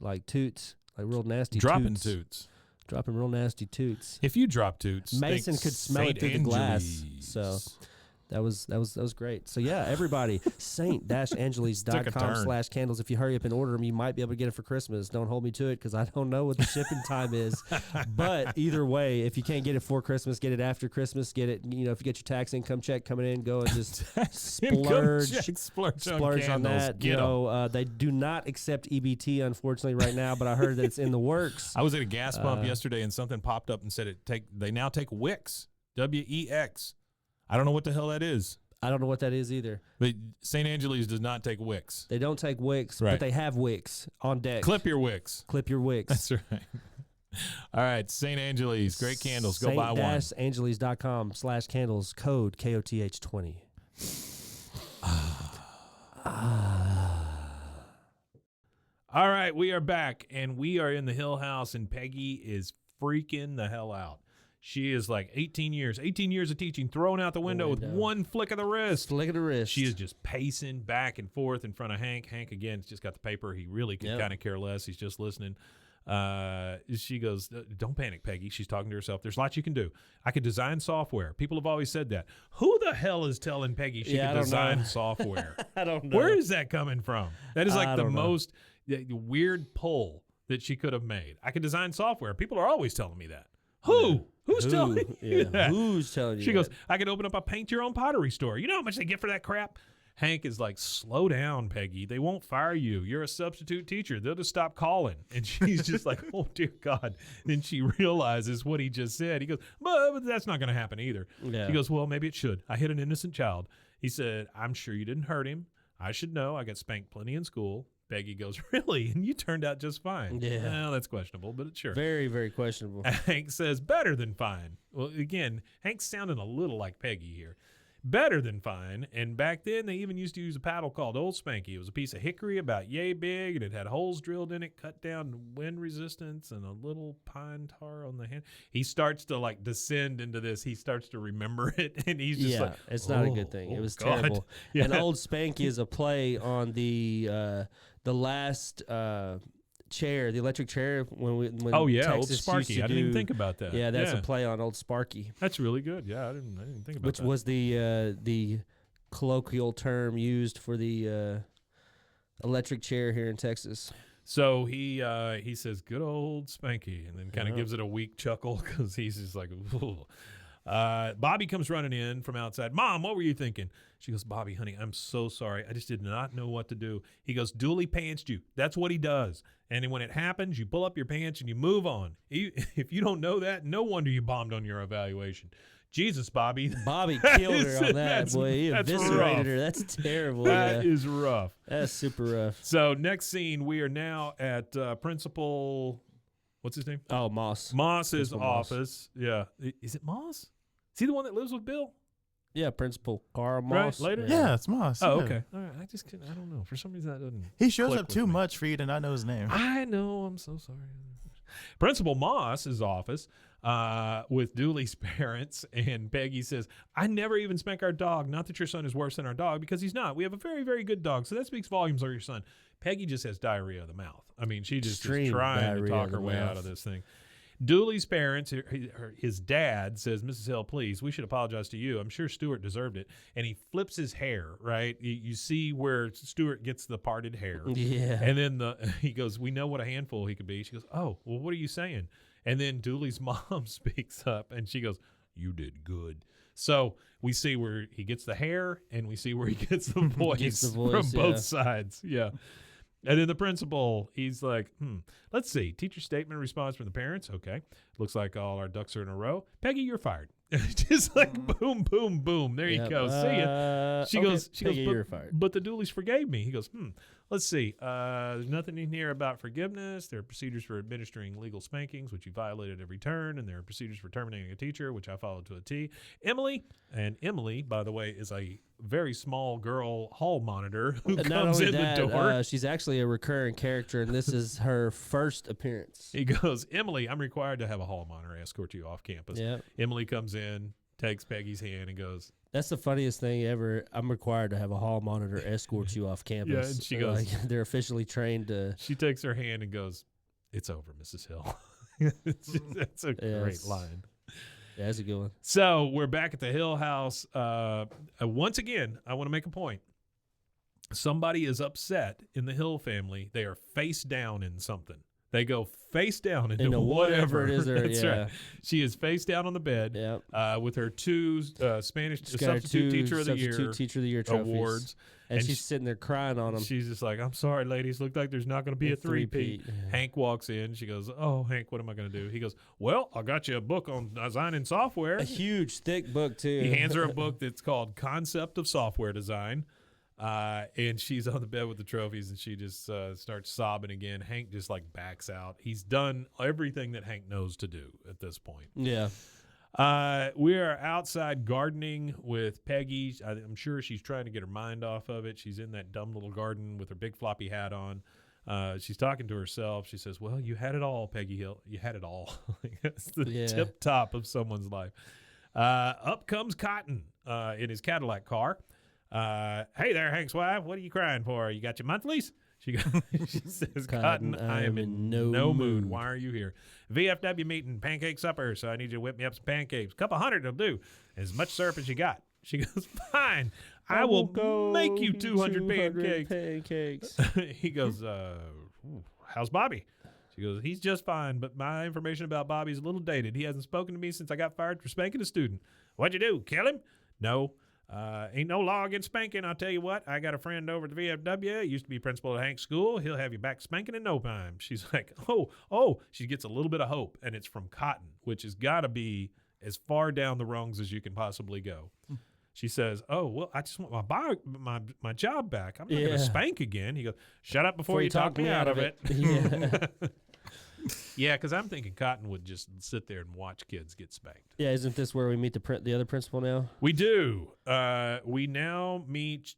like toots, like real nasty dropping toots. Dropping real nasty toots. If you drop toots, Mason could smell it through the glass. So that was great. So yeah, everybody, Saint-Angeles.com/candles. If you hurry up and order them, you might be able to get it for Christmas. Don't hold me to it because I don't know what the shipping time is. But either way, if you can't get it for Christmas, get it after Christmas. Get it, if you get your tax income check coming in, go and just splurge on that. They do not accept EBT, unfortunately, right now. But I heard that it's in the works. I was at a gas pump yesterday and something popped up and said they now take Wix, WEX. I don't know what the hell that is. I don't know what that is either. But St. Angeles does not take Wix. They don't take Wix, right. But they have Wix on deck. Clip your Wix. Clip your Wix. That's right. All right, St. Angeles, great candles. Go buy one. Saint-Angeles.com/candles, code KOTH20. All right, we are back, and we are in the Hill House, and Peggy is freaking the hell out. She is like 18 years of teaching, thrown out the window with one flick of the wrist. Flick of the wrist. She is just pacing back and forth in front of Hank. Hank, again, has just got the paper. He really could kind of care less. He's just listening. She goes, don't panic, Peggy. She's talking to herself. There's lots you can do. I could design software. People have always said that. Who the hell is telling Peggy she can design software? I don't know. Where is that coming from? That is like the most weird pull that she could have made. I could design software. People are always telling me that. Who? Who's telling you that? Who's telling you She that? goes, I could open up a paint your own pottery store. You know how much they get for that crap? Hank is like, slow down, Peggy. They won't fire you. You're a substitute teacher. They'll just stop calling. And she's just like, oh, dear God. Then she realizes what he just said. He goes, but that's not going to happen either. Yeah. She goes, well, maybe it should. I hit an innocent child. He said, I'm sure you didn't hurt him. I should know. I got spanked plenty in school. Peggy goes, really? And you turned out just fine. Yeah. Well, that's questionable, but sure. Very, very questionable. Hank says, better than fine. Well, again, Hank's sounding a little like Peggy here. Better than fine. And back then, they even used to use a paddle called Old Spanky. It was a piece of hickory about yay big, and it had holes drilled in it, cut down wind resistance, and a little pine tar on the hand. He starts to like descend into this. He starts to remember it, and he's just like, it's not a good thing. It was God. terrible. Yeah. And Old Spanky is a play on the last chair, the electric chair. When oh yeah, Texas Old used Sparky. to I didn't even do- think about that. Yeah, that's a play on Old Sparky, That's really good. Yeah, I didn't think about which that. was the colloquial term used for the electric chair here in Texas. So he says, good old Spanky, and then kind of gives it a weak chuckle because he's just like, ooh. Bobby comes running in from outside. Mom, what were you thinking? She goes, Bobby, honey, I'm so sorry. I just did not know what to do. He goes, Dooley pantsed you. That's what he does. And then when it happens, you pull up your pants and you move on. If you don't know that, no wonder you bombed on your evaluation. Jesus, Bobby. Bobby killed her on that, boy. He eviscerated rough. her. That's terrible. That is rough. That's super rough. So next scene, we are now at Principal, what's his name? Oh, Moss. Moss's Principal Moss. office. Yeah. Is it Moss? Is he the one that lives with Bill? Yeah, Principal Carl Moss. Right, later? Yeah, it's Moss. Oh, yeah. okay. All right. I just couldn't. I don't know. For some reason, that doesn't. He shows click up with too me. much for you to not know his name. I know. I'm so sorry. Principal Moss's office with Dooley's parents, and Peggy says, I never even spank our dog. Not that your son is worse than our dog, because he's not. We have a very, very good dog, so that speaks volumes of your son. Peggy just has diarrhea of the mouth. I mean, she just is Extreme trying to diarrhea talk of her the way out mouth. of this thing. Dooley's parents, his dad says, Mrs. Hill, please, we should apologize to you. I'm sure Stuart deserved it. And he flips his hair, right? You see where Stuart gets the parted hair. Yeah. And then he goes, we know what a handful he could be. She goes, oh, well, what are you saying? And then Dooley's mom speaks up, and she goes, you did good. So we see where he gets the hair, and we see where he gets the voice, from both sides. Yeah. And then the principal, he's like, let's see. Teacher statement response from the parents. Okay. Looks like all our ducks are in a row. Peggy, you're fired. Just like boom, boom, boom. There you go. See ya. She goes, Peggy, you're fired. But the Dooleys forgave me. He goes, let's see. There's nothing in here about forgiveness. There are procedures for administering legal spankings, which you violated every turn. And there are procedures for terminating a teacher, which I followed to a T. Emily, by the way, is a very small girl hall monitor who comes in the door. She's actually a recurring character, and this is her first appearance. He goes, Emily, I'm required to have a hall monitor escort you off campus. Yep. Emily comes in, takes Peggy's hand, and goes, That's the funniest thing ever. I'm required to have a hall monitor escort you off campus. Yeah, and she goes- like, they're officially trained to. she takes her hand and goes, it's over, Mrs. Hill. That's a great line. Yeah, that's a good one. So we're back at the Hill house. Once again, I want to make a point. Somebody is upset in the Hill family. They are face down in something. They go face down into whatever it is. That's Yeah. right. She is face down on the bed with her two Spanish She's got her substitute two teacher of the substitute year teacher of the year trophies. awards. And And she's sitting there crying on them. She's just like, I'm sorry, ladies. Look like there's not going to be a three-peat. Yeah. Hank walks in. She goes, oh, Hank, what am I going to do? He goes, well, I got you a book on designing software. A huge, thick book, too. He hands her a book that's called Concept of Software Design. And she's on the bed with the trophies, and she just starts sobbing again. Hank just like backs out. He's done everything that Hank knows to do at this point. Yeah. We are outside gardening with Peggy. I'm sure she's trying to get her mind off of it. She's in that dumb little garden with her big floppy hat on. She's talking to herself. She says, well, you had it all, Peggy Hill. You had it all. That's the tip top of someone's life. Up comes Cotton in his Cadillac car. Hey there, Hank's wife. What are you crying for? You got your monthlies? She says, Cotton, I am in no mood. Why are you here? VFW meeting, pancake supper, so I need you to whip me up some pancakes. A couple hundred will do. As much syrup as you got. She goes, fine. I will make you 200 pancakes. pancakes. He goes, how's Bobby? She goes, he's just fine, but my information about Bobby's a little dated. He hasn't spoken to me since I got fired for spanking a student. What'd you do, kill him? No. Ain't no law against spanking. I'll tell you what, I got a friend over at the VFW. He used to be principal at Hank's school. He'll have you back spanking in no time. She's like, oh. She gets a little bit of hope, and it's from Cotton, which has got to be as far down the rungs as you can possibly go. She says, oh, well, I just want my job back. I'm not going to spank again. He goes, shut up before you talk me out of it. Yeah. Yeah, because I'm thinking Cotton would just sit there and watch kids get spanked. Yeah, isn't this where we meet the other principal now? We do. We now meet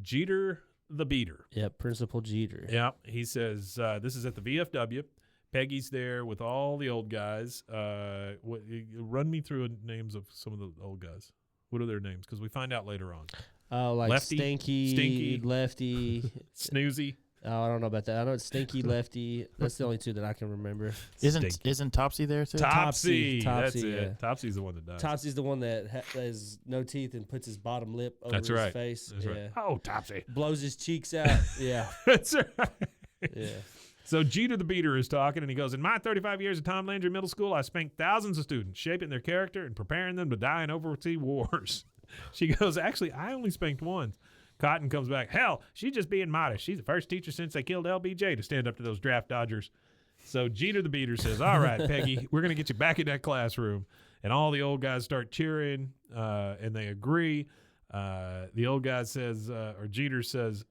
Jeter the Beater. Yep, Principal Jeter. Yeah, he says, this is at the VFW. Peggy's there with all the old guys. Run me through names of some of the old guys. What are their names? Because we find out later on. Oh, like Lefty, Stinky, Lefty. Snoozy. Oh, I don't know about that. I know it's Stinky, Lefty. That's the only two that I can remember. Isn't Topsy there too? Topsy. That's yeah. it. Topsy's the one that dies. Topsy's the one that has no teeth and puts his bottom lip over That's his right. face. That's right. Oh, Topsy. Blows his cheeks out. Yeah. That's right. Yeah. So Jeter the Beater is talking, and he goes, in my 35 years at Tom Landry Middle School, I spanked thousands of students, shaping their character and preparing them to die in overseas wars. She goes, actually, I only spanked one. Cotton comes back, hell, she's just being modest. She's the first teacher since they killed LBJ to stand up to those draft dodgers. So Jeter the Beater says, all right, Peggy, we're going to get you back in that classroom. And all the old guys start cheering, and they agree. The old guy says, or Jeter says,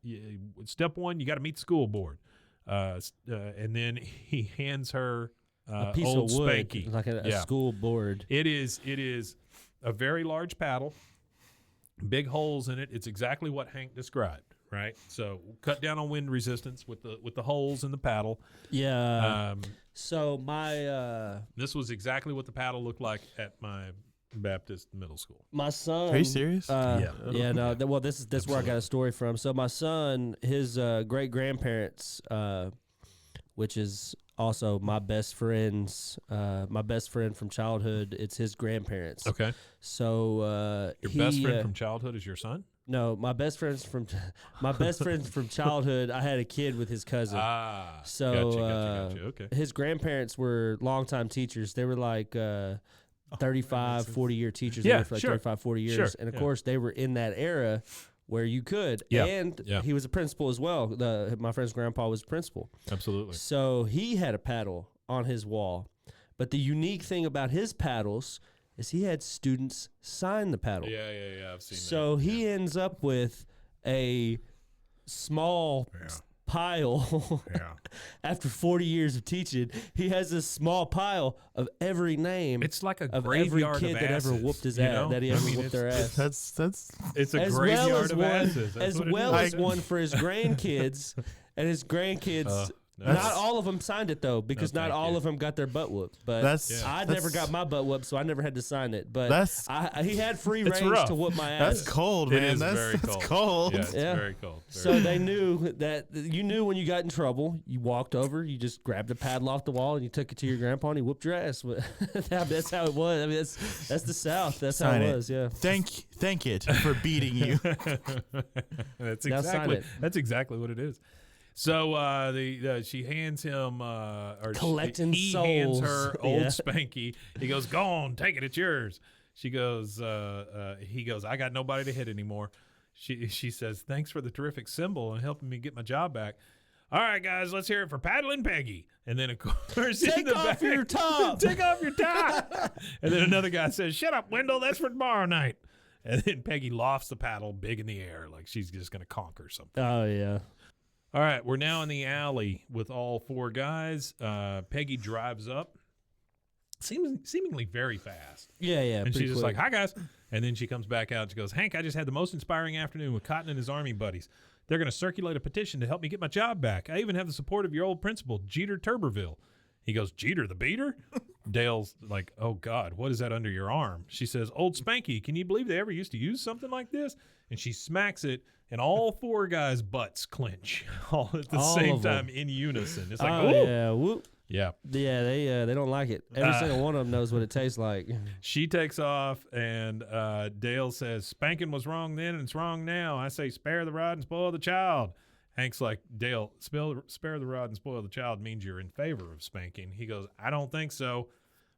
step one, you got to meet the school board. And then he hands her A piece old of wood, Spanky. like a school board. It is a very large paddle, big holes in it. It's exactly what Hank described, right? So cut down on wind resistance with the holes in the paddle. Yeah. So my this was exactly what the paddle looked like at my Baptist middle school. my son. Are you serious? Yeah. No. Well, this is where I got a story from. So my son, his great grandparents, which is also my best friend from childhood. It's his grandparents. Okay. So Your best friend from childhood is your son? No, my best friends from childhood. I had a kid with his cousin. Ah. So gotcha. Okay. his grandparents were longtime teachers. They were like 35, 40-year teachers. Yeah, There for like sure. 35, 40 years. Sure, And, of yeah. course, they were in that era where you could. Yeah, And yeah. he was a principal as well. My friend's grandpa was a principal. Absolutely. So he had a paddle on his wall. But the unique thing about his paddles is he had students sign the paddle. Yeah. I've seen that. So he ends up with a small pile. After 40 years of teaching, he has this small pile of every name. It's like a of every graveyard kid of that ever asses, whooped his you ass. know? That he I ever mean, whooped their ass. That's it's a as graveyard well as of one, asses. That's as what it well is. as one for his grandkids, and his grandkids. Not all of them signed it though, because not thank all you. of them got their butt whooped. But That's- I that's- never got my butt whooped, so I never had to sign it. But That's- he had free It's range rough. to whoop my ass. that's cold, It man. is That's very that's cold. cold. Yeah, it's Yeah. very cold. So they knew that you knew when you got in trouble, you walked over, you just grabbed a paddle off the wall, and you took it to your grandpa, and he whooped your ass. That's how it was. I mean, that's the South. That's Sign how it. it was. Yeah. Thank it for beating you. that's Now sign it. exactly what it is. So she hands him or Collecting he hands souls. her old Yeah. Spanky. He goes, "Go on, take it. It's yours." She goes, he goes, "I got nobody to hit anymore." She says, "Thanks for the terrific symbol and helping me get my job back." All right, guys, let's hear it for Paddling Peggy. And then, of course, in Take the off back, your top. Take off your top. And then another guy says, "Shut up, Wendell. That's for tomorrow night." And then Peggy lofts the paddle big in the air like she's just going to conquer something. Oh yeah. All right, we're now in the alley with all four guys. Peggy drives up, seemingly very fast. Yeah. And she's just quick. like, "Hi, guys." And then she comes back out and she goes, "Hank, I just had the most inspiring afternoon with Cotton and his Army buddies. They're going to circulate a petition to help me get my job back. I even have the support of your old principal, Jeter Turberville." He goes, "Jeter the Beater?" Dale's like, "Oh, God, what is that under your arm?" She says, "Old Spanky, can you believe they ever used to use something like this?" And she smacks it, and all four guys' butts clench all at the All same of them. time in unison. It's like, Oh "Ooh." yeah. Whoop. Yeah. Yeah, they don't like it. Every single one of them knows what it tastes like. She takes off, and Dale says, "Spanking was wrong then, and it's wrong now. I say spare the rod and spoil the child." Hank's like, Dale, spare the rod and spoil the child means you're in favor of spanking. He goes, I don't think so.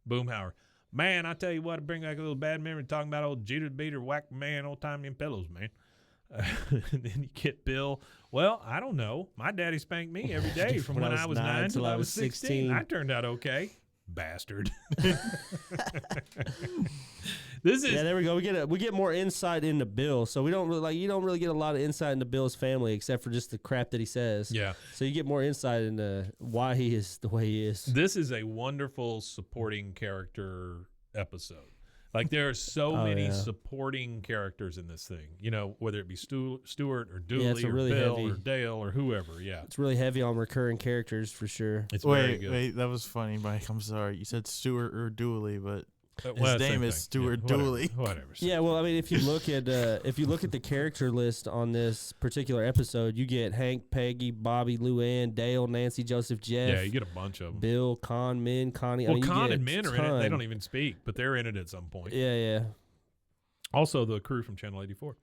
Boomhauer, man, I tell you what, I bring back a little bad memory talking about old Jeter Beater whack man, old time in pillows, man. And then you get Bill. Well, I don't know. My daddy spanked me every day from when I was 9 till I was 16. I turned out okay. Bastard. This is there we go. We get more insight into Bill, so we don't really you don't really get a lot of insight into Bill's family except for just the crap that he says. Yeah. So you get more insight into why he is the way he is. This is a wonderful supporting character episode. Like there are so many supporting characters in this thing. You know, whether it be Stuart or Dooley or really Bill heavy. or Dale or whoever. Yeah. It's really heavy on recurring characters for sure. It's very good. Wait, that was funny, Mike. I'm sorry. You said Stuart or Dooley, but Well, his name is Stuart Dooley. Whatever. Yeah, well, I mean, if you look at the character list on this particular episode, you get Hank, Peggy, Bobby, Luann, Dale, Nancy, Joseph, Jeff. Yeah, you get a bunch of them. Bill, Con, Min, Connie. Well, Con and Min are in it. They don't even speak, but they're in it at some point. Yeah. Also, the crew from Channel 84.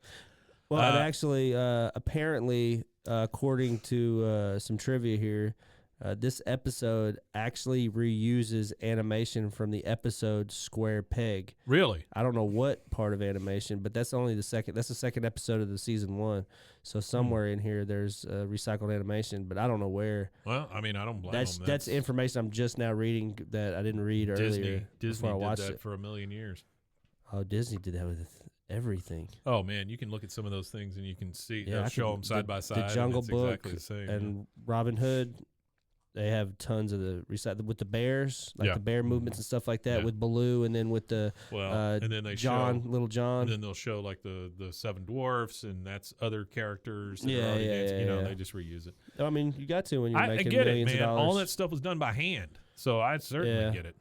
Well, and actually, apparently, according to some trivia here, this episode actually reuses animation from the episode Square Peg. Really? I don't know what part of animation, but that's only the second. That's the second episode of the season 1. So somewhere in here, there's recycled animation, but I don't know where. Well, I mean, I don't blame them. That's information I'm just now reading that I didn't read earlier. Disney before I watched did that it. for a million years. Oh, Disney did that with everything. Oh man, you can look at some of those things and you can see. Yeah, Show them side by side. The Jungle and it's Book exactly the same, and Robin Hood. They have tons of the with the bears, like the bear movements and stuff like that. Yeah. With Baloo, and then with the and then they Little John, and then they'll show like the Seven Dwarfs, and that's other characters. That Yeah, are already yeah, dancing. yeah, You know, yeah. they just reuse it. I mean, you got to when you're I making get it, millions man. of dollars. All that stuff was done by hand, so I certainly Yeah. get it.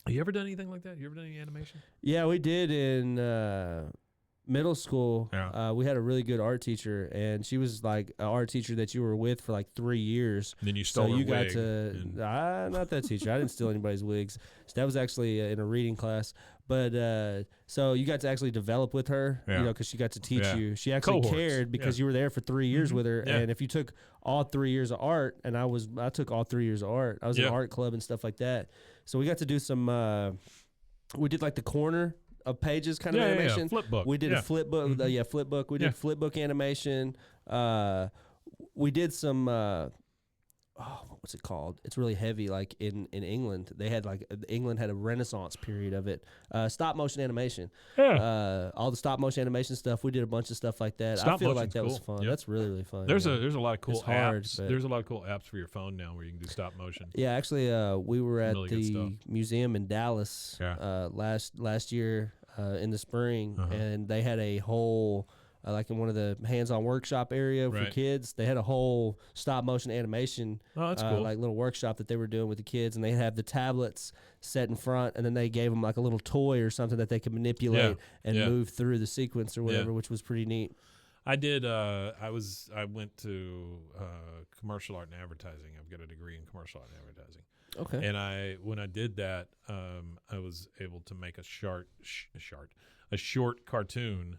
You ever done anything like that? You ever done any animation? Yeah, we did in middle school. Yeah. We had a really good art teacher, and she was like an art teacher that you were with for like 3 years. And then you stole So her you got wig to not that teacher. I didn't steal anybody's wigs. So that was actually in a reading class. But so you got to actually develop with her, Yeah. you know, because she got to teach Yeah. you. She actually Cohorts. cared because Yeah. you were there for 3 years with her. Yeah. And if you took all 3 years of art, and I took all 3 years of art. I was in Yeah. an art club and stuff like that. So we got to do some. We did like the corner of pages kind of animation. Flip book. We did Yeah. a flip book. Flip book. We did flip book animation. We did some. What's it called? It's really heavy. Like in England, they had England had a Renaissance period of it. Stop motion animation. Yeah. All the stop motion animation stuff. We did a bunch of stuff like that. I Stop feel like motion's that was cool. fun. Yep. That's really fun. There's yeah. a lot of cool It's hard, apps. but- There's a lot of cool apps for your phone now where you can do stop motion. Yeah, actually, we were at Really good the stuff. museum in Dallas last year in the spring, and they had a whole like in one of the hands-on workshop area for Right. kids. They had a whole stop motion animation, Oh, that's cool. like little workshop that they were doing with the kids, and they have the tablets set in front, and then they gave them like a little toy or something that they could manipulate and move through the sequence or whatever, which was pretty neat. I did. I went to commercial art and advertising. I've got a degree in commercial art and advertising. Okay. And when I did that, I was able to make a short cartoon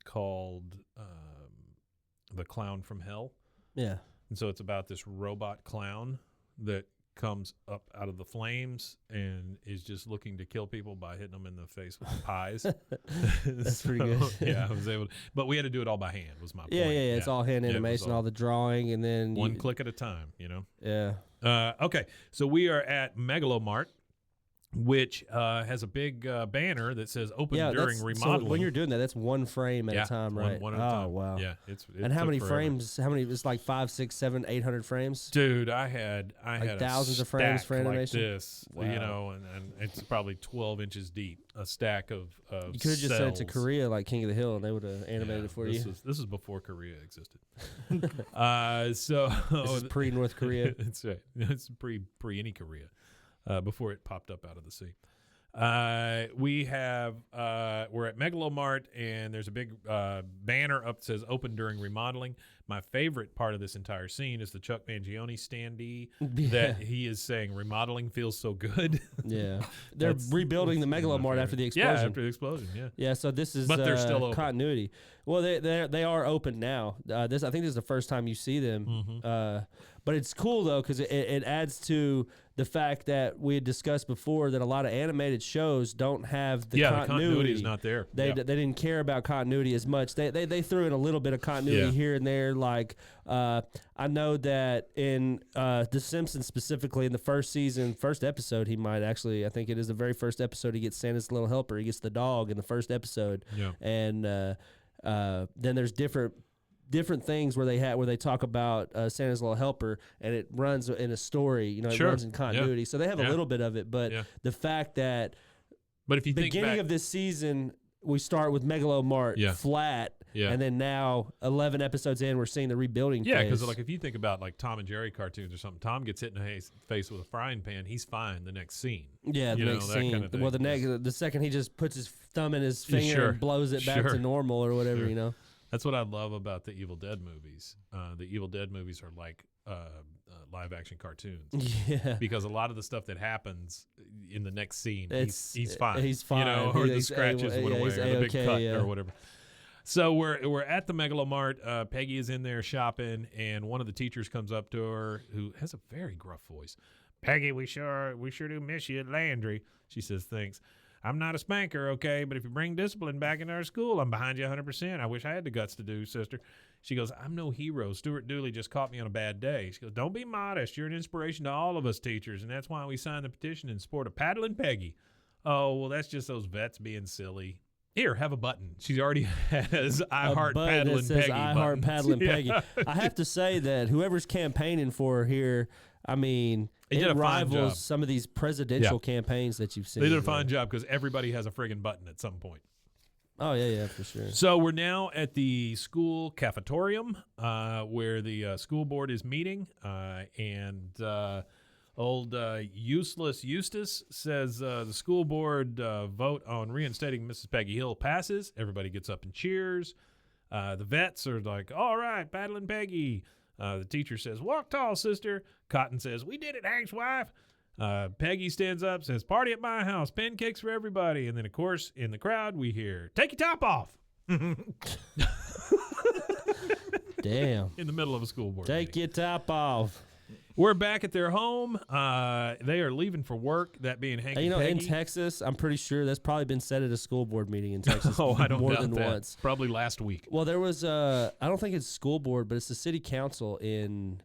called "The Clown from Hell." Yeah. And so it's about this robot clown that comes up out of the flames and is just looking to kill people by hitting them in the face with pies. That's pretty good. Yeah, I was able to, but we had to do it all by hand was my point. Yeah. It's all hand Yeah, it was animation, all the drawing, and then one click at a time, you know? Yeah. Okay, so we are at Megalomart, which has a big banner that says open during remodeling. So when you're doing that, that's one frame at a time, right? One at a oh, time. wow. Yeah. And how took many forever. frames? How many? It's like 5, 6, 7, 800 frames. Dude, I had thousands a of frames stack for animation? like this, Wow. you know, and it's probably 12 inches deep, a stack of You could have just sent it to cells. Korea like King of the Hill, and they would have animated it for this you. this is before Korea existed. So This is pre-North Korea. That's right. It's pre any Korea, before it popped up out of the sea. We're at Megalomart, and there's a big banner up that says open during remodeling. My favorite part of this entire scene is the Chuck Mangione standee that he is saying remodeling feels so good. Yeah. They're rebuilding the Megalomart after the explosion. Yeah, after the explosion, yeah. Yeah, so this is but they're still open. Continuity. Well, they are open now. I think this is the first time you see them. Mm-hmm. But it's cool, though, because it adds to the fact that we had discussed before that a lot of animated shows don't have the continuity. The continuity is not there. They didn't care about continuity as much. They threw in a little bit of continuity here and there. Like, I know that in The Simpsons specifically, in the first season, first episode, I think it is the very first episode, he gets Santa's little helper. He gets the dog in the first episode. Yeah. And then there's different things where they talk about Santa's little helper, and it runs in a story. It runs in continuity. So they have a little bit of it, but the fact that if you think beginning of this season, we start with Megalomart flat, and then now 11 episodes in, we're seeing the rebuilding phase. Yeah, because like if you think about like Tom and Jerry cartoons or something, Tom gets hit in the face with a frying pan, he's fine the next scene. Yeah, the next scene. Kind of well, the second he just puts his thumb in his finger and blows it back to normal or whatever, That's what I love about the Evil Dead movies. The Evil Dead movies are like live action cartoons. Yeah. Because a lot of the stuff that happens in the next scene, he's fine. He's fine. Or the scratches went away, or the big cut or whatever. So we're at the Megalomart. Peggy is in there shopping, and one of the teachers comes up to her, who has a very gruff voice. Peggy, we sure do miss you at Landry. She says, thanks. I'm not a spanker, okay, but if you bring discipline back into our school, I'm behind you 100%. I wish I had the guts to do, sister. She goes, I'm no hero. Stuart Dooley just caught me on a bad day. She goes, don't be modest. You're an inspiration to all of us teachers, and that's why we signed the petition in support of paddling Peggy. Oh, well, that's just those vets being silly. Here, have a button. She already has I Heart Paddling Peggy. I Heart Paddling Peggy. I have to say that whoever's campaigning for her here, I mean, it rivals some of these presidential campaigns that you've seen. They did a fine job because everybody has a friggin' button at some point. Oh, yeah, for sure. So we're now at the school cafetorium where the school board is meeting, and old useless Eustace says the school board vote on reinstating Mrs. Peggy Hill passes. Everybody gets up and cheers. The vets are like, all right, paddling Peggy. The teacher says, walk tall, sister. Cotton says, we did it, Hank's wife. Peggy stands up, says, party at my house, pancakes for everybody. And then, of course, in the crowd, we hear, take your top off. Damn. In the middle of a school board Take meeting. your top off. We're back at their home. They are leaving for work, that being Hank and Peggy. In Texas, I'm pretty sure that's probably been said at a school board meeting in Texas I don't more doubt than that. once. Probably last week. Well, there was, I don't think it's school board, but it's the city council in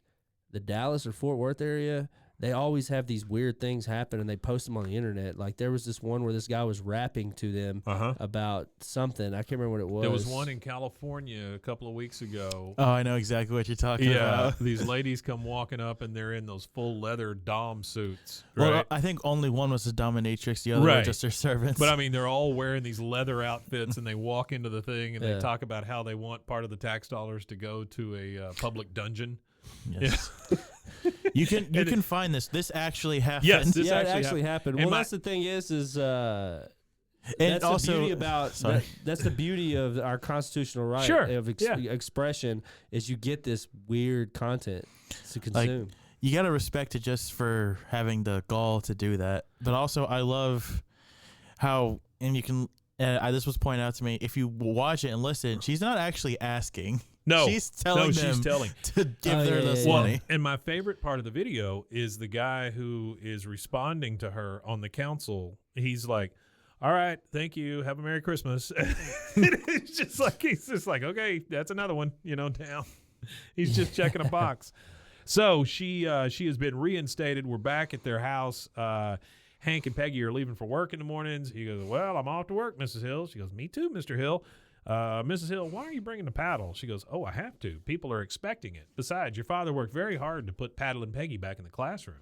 the Dallas or Fort Worth area. They always have these weird things happen, and they post them on the internet. Like, there was this one where this guy was rapping to them about something. I can't remember what it was. There was one in California a couple of weeks ago. Oh, I know exactly what you're talking about. These ladies come walking up, and they're in those full leather dom suits. Well, right? I think only one was a dominatrix. The other were just their servants. But, I mean, they're all wearing these leather outfits, and they walk into the thing, and they talk about how they want part of the tax dollars to go to a public dungeon. Yes. You can find this. This actually happened. Yes, this it actually happened. Well, that's the thing is that's also the beauty about that's the beauty of our constitutional right of expression is you get this weird content to consume. Like, you got to respect it just for having the gall to do that. But also, I love how, and you can. This was pointed out to me. If you watch it and listen, she's not actually asking. No, she's telling them to give her this money. And my favorite part of the video is the guy who is responding to her on the council. He's like, all right, thank you. Have a Merry Christmas. It's just like, he's just like, okay, that's another one, down. He's just checking a box. So she has been reinstated. We're back at their house. Hank and Peggy are leaving for work in the mornings. He goes, well, I'm off to work, Mrs. Hill. She goes, me too, Mr. Hill. Mrs. Hill, why are you bringing the paddle? She goes, oh, I have to. People are expecting it. Besides, your father worked very hard to put Paddling Peggy back in the classroom.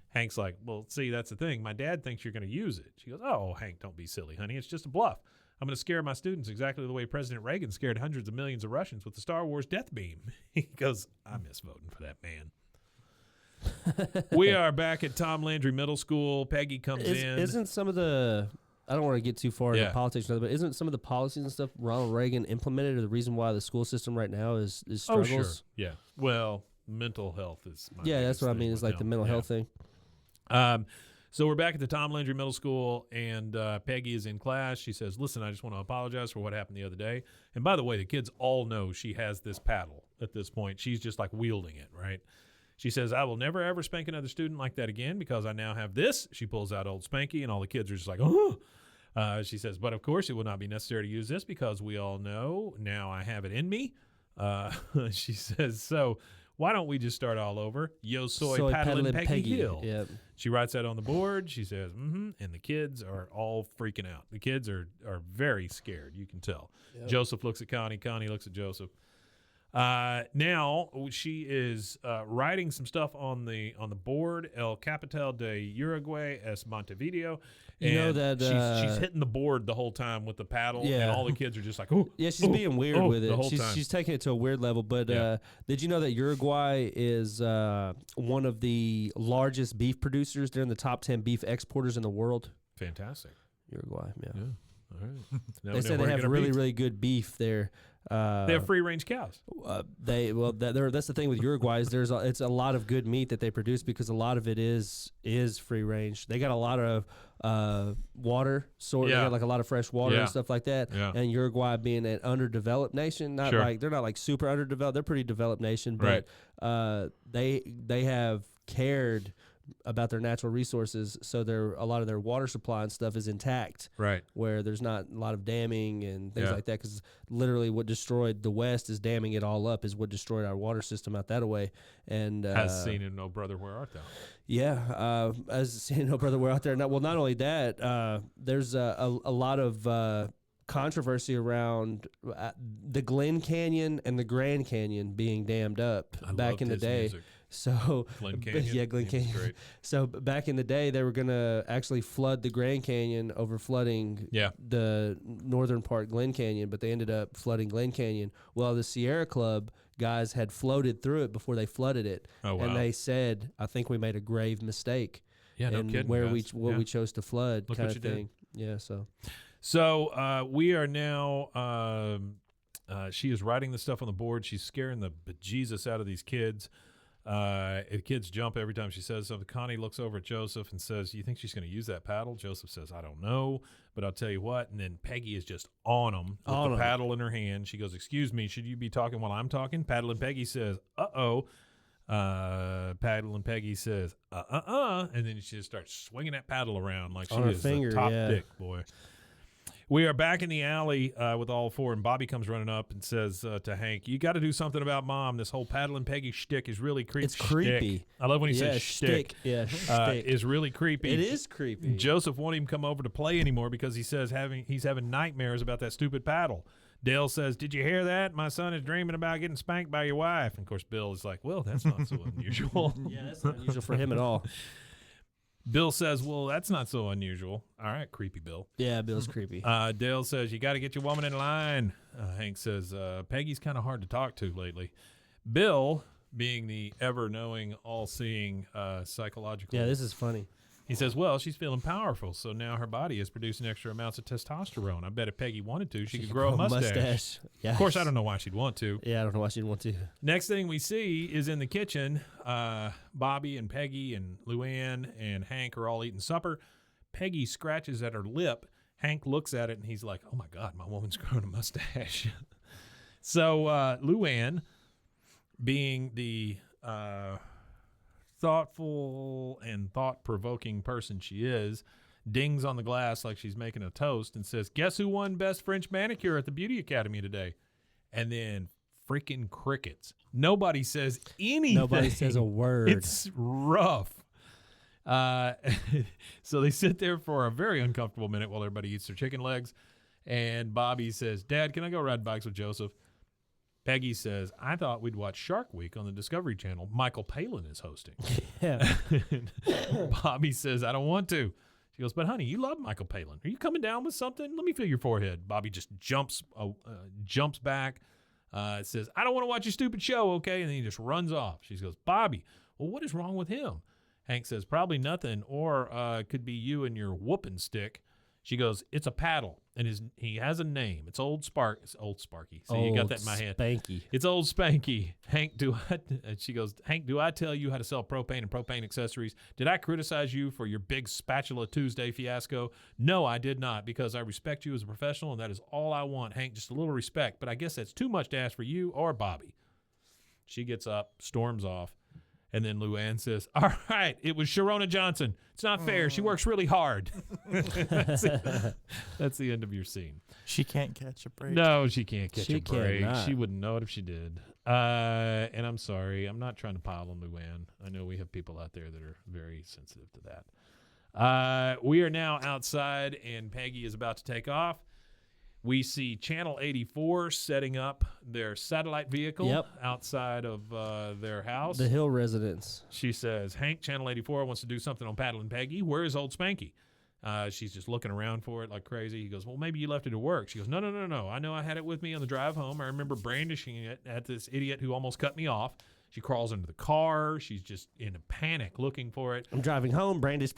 Hank's like, well, see, that's the thing. My dad thinks you're going to use it. She goes, oh, Hank, don't be silly, honey. It's just a bluff. I'm going to scare my students exactly the way President Reagan scared hundreds of millions of Russians with the Star Wars death beam. He goes, I miss voting for that man. We are back at Tom Landry Middle School. Peggy comes in. Isn't some of the I don't want to get too far into Yeah. politics, but isn't some of the policies and stuff Ronald Reagan implemented or the reason why the school system right now is struggles? Oh, sure. Yeah. Well, mental health is my Yeah, that's biggest what I thing mean. Is with like the them. mental Yeah. health thing. So we're back at the Tom Landry Middle School, and Peggy is in class. She says, listen, I just want to apologize for what happened the other day. And by the way, the kids all know she has this paddle at this point. She's just like wielding it, right? She says, I will never, ever spank another student like that again because I now have this. She pulls out old Spanky, and all the kids are just like, oh. She says, but of course it will not be necessary to use this because we all know now I have it in me. She says, so why don't we just start all over? Yo soy paddling Peggy Hill. Yep. She writes that on the board. She says, and the kids are all freaking out. The kids are very scared. You can tell. Yep. Joseph looks at Connie. Connie looks at Joseph. Now she is writing some stuff on the board. El Capital de Uruguay es Montevideo. You know And that, she's hitting the board the whole time with the paddle, Yeah. and all the kids are just like, oh, Yeah, she's being weird with it. the whole time. She's taking it to a weird level. But Yeah. did you know that Uruguay is one of the largest beef producers? They're in the top 10 beef exporters in the world. Fantastic. Uruguay, yeah. Yeah. All right. Now They we say know they where to have get our really, beef. really good beef there. They have free range cows. That's the thing with Uruguay is it's a lot of good meat that they produce because a lot of it is free range. They got a lot of water, they Yeah. got like a lot of fresh water Yeah. and stuff like that. Yeah. And Uruguay being an underdeveloped nation, Sure. they're not like super underdeveloped. They're a pretty developed nation, but they have cared about their natural resources, so a lot of their water supply and stuff is intact. Right. Where there's not a lot of damming and things Yeah. like that, because literally what destroyed the West is damming it all up is what destroyed our water system out that way. And As seen in Oh Brother, Where Art Thou? yeah, as seen No Brother, We're Out There. Well, not only that, there's a lot of controversy around the Glen Canyon and the Grand Canyon being dammed up I back loved in the his day. music. So Glen Canyon. yeah, Glen He was Canyon. great. So back in the day, they were gonna actually flood the Grand Canyon over flooding Yeah. the northern part Glen Canyon, but they ended up flooding Glen Canyon. Well, the Sierra Club guys had floated through it before they flooded it, Oh, wow. and they said, "I think we made a grave mistake." Yeah, no and kidding, where guys. we Yeah. we chose to flood, Look kind what of you did. thing. Yeah, so So we are now. She is writing the stuff on the board. She's scaring the bejesus out of these kids. The kids jump every time she says something. Connie looks over at Joseph and says, "You think she's going to use that paddle?" Joseph says, "I don't know, but I'll tell you what." And then Peggy is just on him with On the 'em. paddle in her hand. She goes, "Excuse me, should you be talking while I'm talking?" Paddle and Peggy says, "Uh-oh." Paddle and Peggy says, and then she just starts swinging that paddle around like she On her is finger, the top yeah. dick, boy. We are back in the alley with all four, and Bobby comes running up and says to Hank, "You got to do something about Mom. This whole Paddle and Peggy shtick is really creepy." it's creepy. I love when he Yeah, says shtick. Yeah, shtick. Is really creepy. It is creepy. Joseph won't even come over to play anymore because he says he's having nightmares about that stupid paddle. Dale says, "Did you hear that? My son is dreaming about getting spanked by your wife." And of course, Bill is like, "Well, that's not so unusual." Yeah, that's not unusual for him at all. Bill says, "Well, that's not so unusual." All right, creepy Bill. Yeah, Bill's creepy. Dale says, "You got to get your woman in line." Hank says, "Peggy's kind of hard to talk to lately." Bill, being the ever-knowing, all-seeing psychological, Yeah, this is funny. he says, "Well, she's feeling powerful, so now her body is producing extra amounts of testosterone. I bet if Peggy wanted to, she could grow a mustache." Yeah. Of course, I don't know why she'd want to. Yeah, I don't know why she'd want to. Next thing we see is in the kitchen, Bobby and Peggy and Luann and Hank are all eating supper. Peggy scratches at her lip. Hank looks at it, and he's like, "Oh, my God, my woman's growing a mustache." So Luann, being the thoughtful and thought-provoking person she is, dings on the glass like she's making a toast and says, "Guess who won Best French Manicure at the Beauty Academy today?" And then freaking crickets. Nobody says anything. Nobody says a word. It's rough. So they sit there for a very uncomfortable minute while everybody eats their chicken legs. And Bobby says, "Dad, can I go ride bikes with Joseph?" Peggy says, "I thought we'd watch Shark Week on the Discovery Channel. Michael Palin is hosting." Yeah. Bobby says, "I don't want to." She goes, "But honey, you love Michael Palin. Are you coming down with something? Let me feel your forehead." Bobby just jumps back. Says, "I don't want to watch your stupid show, okay?" And then he just runs off. She goes, "Bobby, well, what is wrong with him?" Hank says, "Probably nothing, or could be you and your whooping stick." She goes, it's a paddle, and he has a name. It's Old Sparky. See, you got that in my head. Spanky. It's Old Spanky. Hank, she goes, Hank, do I tell you how to sell propane and propane accessories? Did I criticize you for your big Spatula Tuesday fiasco? No, I did not, because I respect you as a professional, and that is all I want, Hank, just a little respect. But I guess that's too much to ask for you or Bobby. She gets up, storms off. And then Luann says, all right, it was Sharona Johnson. It's not fair. She works really hard. That's the end of your scene. She can't catch a break. No, she can't catch She a break. cannot. She wouldn't know it if she did. And I'm sorry. I'm not trying to pile on Luann. I know we have people out there that are very sensitive to that. We are now outside, and Peggy is about to take off. We see Channel 84 setting up their satellite vehicle outside of their house. The Hill residence. She says, Hank, Channel 84 wants to do something on Paddle and Peggy. Where is old Spanky? She's just looking around for it like crazy. He goes, well, maybe you left it at work. She goes, no. I know I had it with me on the drive home. I remember brandishing it at this idiot who almost cut me off. She crawls into the car. She's just in a panic looking for it. I'm driving home. Brandish.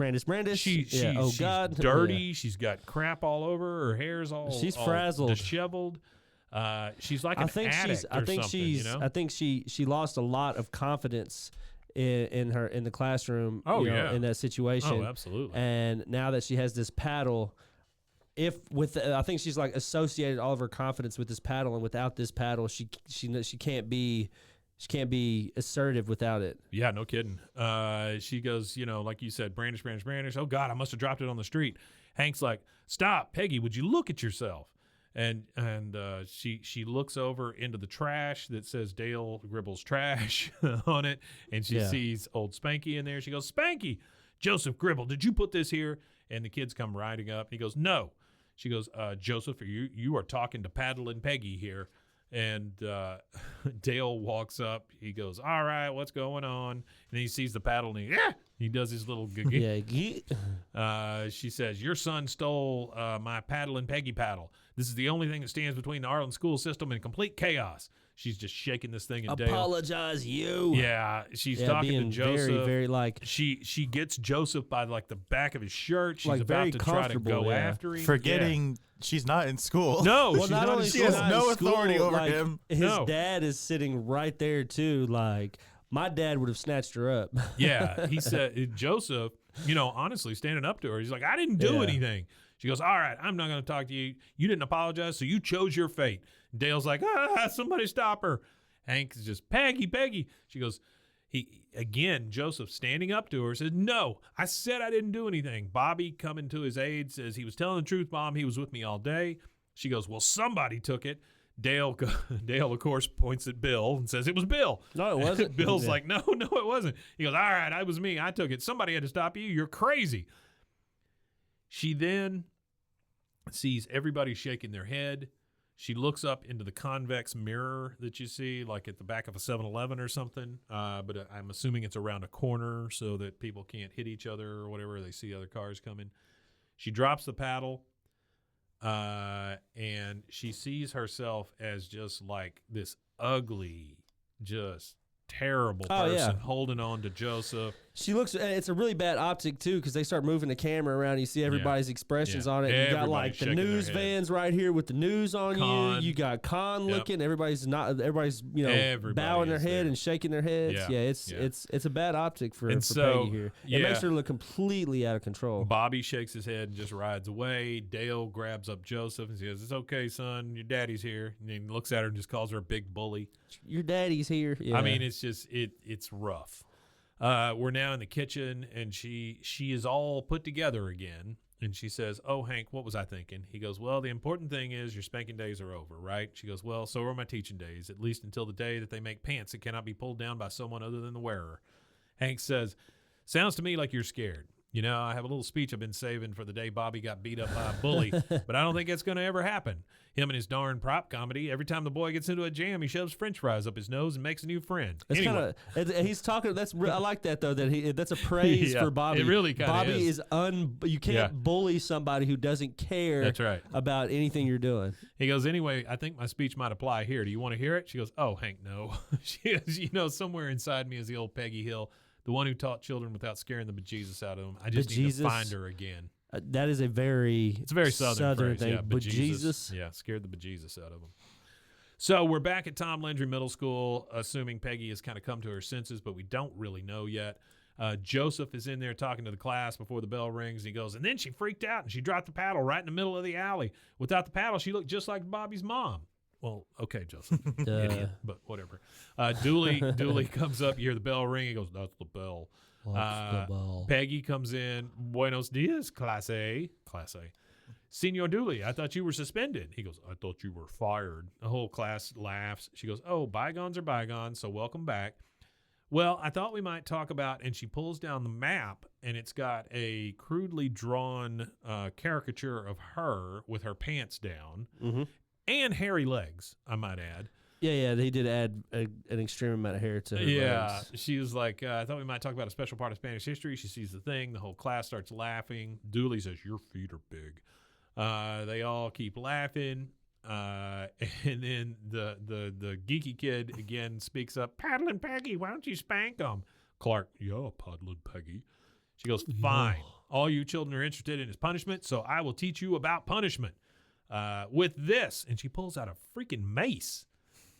She's dirty. Yeah. She's got crap all over her. Her hair's all frazzled, disheveled. She's like an addict or something. I think she lost a lot of confidence in the classroom. In that situation. Oh, absolutely. And now that she has this paddle, I think she's like associated all of her confidence with this paddle, and without this paddle, she can't be. She can't be assertive without it. Yeah, no kidding. She goes, like you said, brandish. Oh, God, I must have dropped it on the street. Hank's like, stop, Peggy, would you look at yourself? And she looks over into the trash that says Dale Gribble's trash on it, and she sees old Spanky in there. She goes, Spanky, Joseph Gribble, did you put this here? And the kids come riding up. He goes, no. She goes, Joseph, you are talking to Paddle and Peggy here. And Dale walks up. He goes, all right, what's going on? And he sees the paddle, and he does his little giggy. She says, your son stole my Paddle and Peggy paddle. This is the only thing that stands between the Arlen school system and complete chaos. She's just shaking this thing at Dale. Apologize, you. Yeah, she's talking to Joseph. Very, very like. She gets Joseph by like the back of his shirt. She's like about to try to go after him. Forgetting she's not in school. No, well, not only she has no authority over him. His dad is sitting right there too. Like my dad would have snatched her up. Yeah, he said Joseph. Honestly, standing up to her, he's like, I didn't do anything. She goes, all right, I'm not going to talk to you. You didn't apologize, so you chose your fate. Dale's like, somebody stop her. Hank's just, Peggy. She goes, Joseph standing up to her says, no, I said I didn't do anything. Bobby coming to his aid says, he was telling the truth, Mom. He was with me all day. She goes, well, somebody took it. Dale, of course, points at Bill and says, it was Bill. No, it wasn't. Bill's like, no, it wasn't. He goes, all right, it was me. I took it. Somebody had to stop you. You're crazy. She then sees everybody shaking their head. She looks up into the convex mirror that you see, like at the back of a 7-Eleven or something. But I'm assuming it's around a corner so that people can't hit each other or whatever. They see other cars coming. She drops the paddle, and she sees herself as just like this ugly, just terrible person holding on to Joseph. She looks, it's a really bad optic too, because they start moving the camera around. You see everybody's expressions on it. You got like the news vans right here with the news on you. You got Con looking. Everybody's bowing their head and shaking their heads. Yeah, it's a bad optic for Peggy here. It makes her look completely out of control. Bobby shakes his head and just rides away. Dale grabs up Joseph and says, "It's okay, son. Your daddy's here." And he looks at her and just calls her a big bully. Your daddy's here. Yeah. I mean, it's just it's rough. We're now in the kitchen, and she is all put together again. And she says, "Oh, Hank, what was I thinking?" He goes, "Well, the important thing is your spanking days are over, right?" She goes, "Well, so are my teaching days, at least until the day that they make pants that cannot be pulled down by someone other than the wearer." Hank says, "Sounds to me like you're scared. I have a little speech I've been saving for the day Bobby got beat up by a bully, but I don't think it's going to ever happen. Him and his darn prop comedy. Every time the boy gets into a jam, he shoves French fries up his nose and makes a new friend." It's he's talking. I like that though. That's a praise for Bobby. It really kind of Bobby is you can't bully somebody who doesn't care. That's right. About anything you're doing. He goes, "Anyway, I think my speech might apply here. Do you want to hear it?" She goes, "Oh, Hank, no." She is, somewhere inside me is the old Peggy Hill, the one who taught children without scaring the bejesus out of them. I just need to find her again. That is a very It's a very southern phrase. thing. Yeah, bejesus. Yeah, scared the bejesus out of them. So we're back at Tom Landry Middle School, assuming Peggy has kind of come to her senses, but we don't really know yet. Joseph is in there talking to the class before the bell rings. And he goes, and then she freaked out and she dropped the paddle right in the middle of the alley. Without the paddle, she looked just like Bobby's mom. Well, okay, Joseph, idiot, but whatever. Dooley comes up. You hear the bell ring. He goes, "That's the bell." Peggy comes in. Buenos dias, class A. Class A. Senor Dooley, I thought you were suspended. He goes, I thought you were fired. The whole class laughs. She goes, oh, bygones are bygones, so welcome back. Well, I thought we might talk about, and she pulls down the map, and it's got a crudely drawn caricature of her with her pants down and hairy legs, I might add. Yeah, they did add an extreme amount of hair to her legs. She was like, I thought we might talk about a special part of Spanish history. She sees the thing. The whole class starts laughing. Dooley says, your feet are big. They all keep laughing. And then the geeky kid again speaks up, Paddling Peggy, why don't you spank them? Clark, yeah, Paddling Peggy. She goes, fine. All you children are interested in is punishment, so I will teach you about punishment with this. And she pulls out a freaking mace.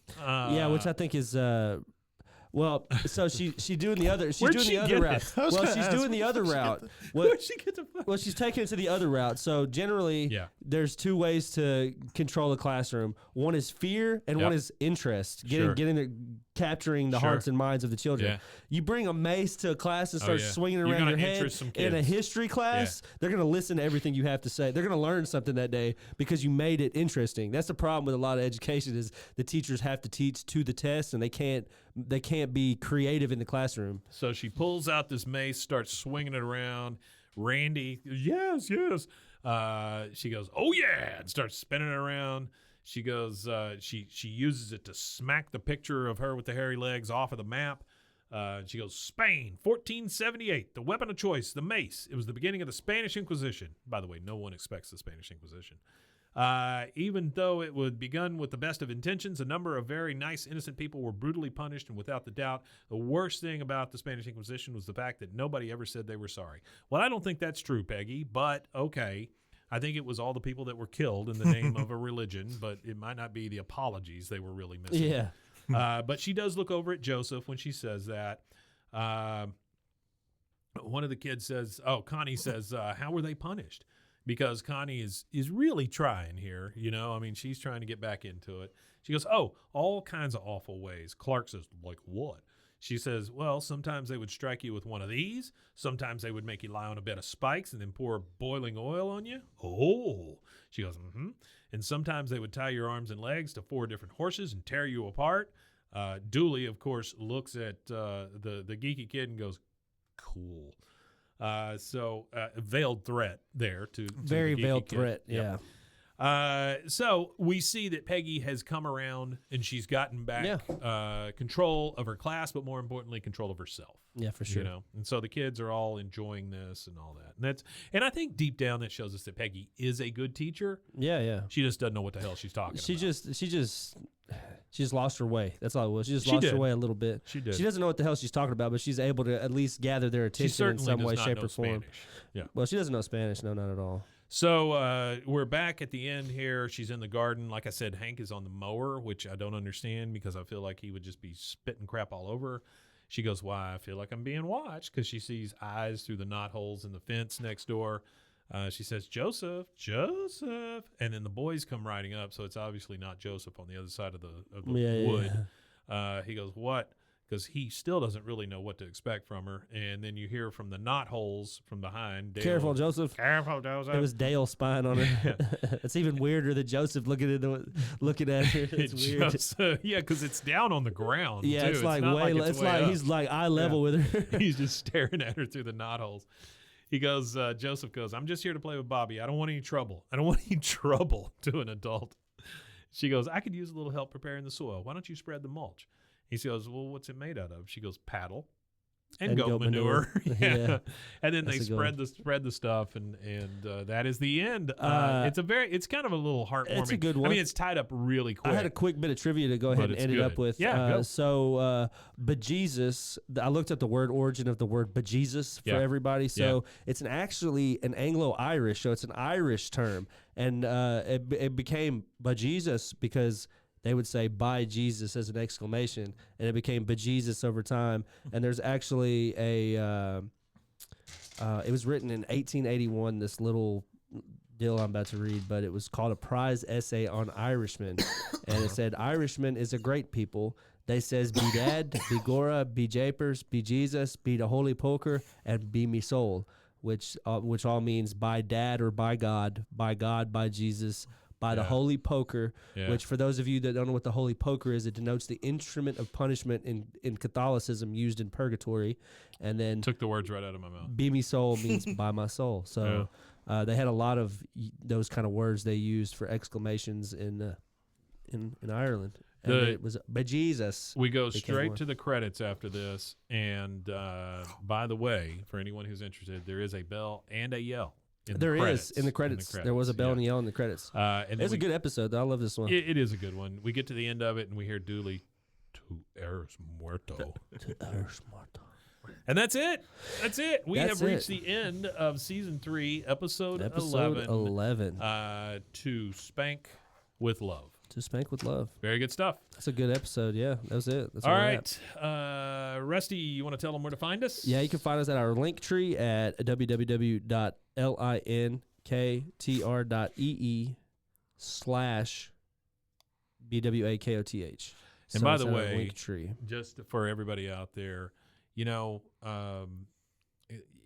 Which I think is well, so she's doing the other. She's doing the other route. Well, she's doing the other route. Where'd she get the? Well, she's taking it to the other route. So generally, there's two ways to control the classroom. One is fear, and one is interest. Capturing the hearts and minds of the children. Yeah. You bring a mace to a class and start swinging it around your head in a history class, they're going to listen to everything you have to say. They're going to learn something that day because you made it interesting. That's the problem with a lot of education is the teachers have to teach to the test, and they can't be creative in the classroom. So she pulls out this mace, starts swinging it around. Randy, yes. She goes, oh yeah, and starts spinning it around. She goes, she uses it to smack the picture of her with the hairy legs off of the map. She goes, Spain, 1478, the weapon of choice, the mace. It was the beginning of the Spanish Inquisition. By the way, no one expects the Spanish Inquisition. Even though it was begun with the best of intentions, a number of very nice, innocent people were brutally punished, and without the doubt, the worst thing about the Spanish Inquisition was the fact that nobody ever said they were sorry. Well, I don't think that's true, Peggy, but okay. I think it was all the people that were killed in the name of a religion, but it might not be the apologies they were really missing. Yeah. But she does look over at Joseph when she says that. One of the kids says, Connie says, how were they punished? Because Connie is really trying here, you know. I mean, she's trying to get back into it. She goes, all kinds of awful ways. Clark says, like what? She says, well, sometimes they would strike you with one of these. Sometimes they would make you lie on a bed of spikes and then pour boiling oil on you. Oh. She goes, And sometimes they would tie your arms and legs to 4 different horses and tear you apart. Dooley, of course, looks at the geeky kid and goes, cool. So veiled threat there to very the veiled kid. threat, yeah. So we see that Peggy has come around and she's gotten back control of her class, but more importantly, control of herself. Yeah, for sure. You know, and so the kids are all enjoying this and all that. And I think deep down that shows us that Peggy is a good teacher. Yeah. She just doesn't know what the hell she's talking about. She just lost her way. That's all it was. She just lost her way a little bit. She did. She doesn't know what the hell she's talking about, but she's able to at least gather their attention in some way, shape, or form. Spanish. Yeah. Well, she doesn't know Spanish. No, not at all. So we're back at the end here. She's in the garden. Like I said, Hank is on the mower, which I don't understand because I feel like he would just be spitting crap all over her. She goes, why? I feel like I'm being watched, because she sees eyes through the knotholes in the fence next door. She says, Joseph. And then the boys come riding up, so it's obviously not Joseph on the other side of the wood. Yeah. He goes, what? Because he still doesn't really know what to expect from her. And then you hear from the knotholes from behind. Dale, Careful, Joseph. It was Dale spying on her. It's even weirder than Joseph looking at her. It's weird. Because it's down on the ground. Yeah, too. it's like way. It's like he's like eye level with her. He's just staring at her through the knotholes. He goes, Joseph goes, I'm just here to play with Bobby. I don't want any trouble. To an adult. She goes, I could use a little help preparing the soil. Why don't you spread the mulch? He goes, well, what's it made out of? She goes, paddle. and goat manure. Yeah. And then they That's a good spread the stuff, and that is the end. It's kind of a little heartwarming. It's a good one. I mean, it's tied up really quick. I had a quick bit of trivia to go ahead and it's end it good. up with. Yeah, go. So, bejesus, I looked up the word origin of the word bejesus for Yeah. everybody. So it's actually an Anglo-Irish, so it's an Irish term. And it became bejesus because they would say "by Jesus" as an exclamation, and it became bejesus over time. And there's actually it was written in 1881, this little deal I'm about to read, but it was called a prize essay on Irishmen. And it said, Irishman is a great people. They says, be dad, be Gora, be Japers, be Jesus, be the holy poker, and be me soul, which all means by dad or by God, by Jesus, by the holy poker, which for those of you that don't know what the holy poker is, it denotes the instrument of punishment in Catholicism used in purgatory. And then Took the words right out of my mouth. be me soul means by my soul. So they had a lot of those kind of words they used for exclamations in Ireland. And it was bejesus. We go became straight one. to the credits after this. And by the way, for anyone who's interested, there is a bell and a yell. There is in the credits. There was a bell and a yell in the credits. And It's a good episode, though. I love this one. It is a good one. We get to the end of it, and we hear Dooley, "Tu eres muerto." And that's it. That's it. We That's have reached it. the end of season 3, episode 11. To Spank with Love. To Spank with Love. Very good stuff. That's a good episode. Yeah, that was it. That's All where we're at. right. Rusty, you want to tell them where to find us? Yeah, you can find us at our link tree at www.linktr.ee/BWAKOTH. And by the it's our way, link tree. just for everybody out there,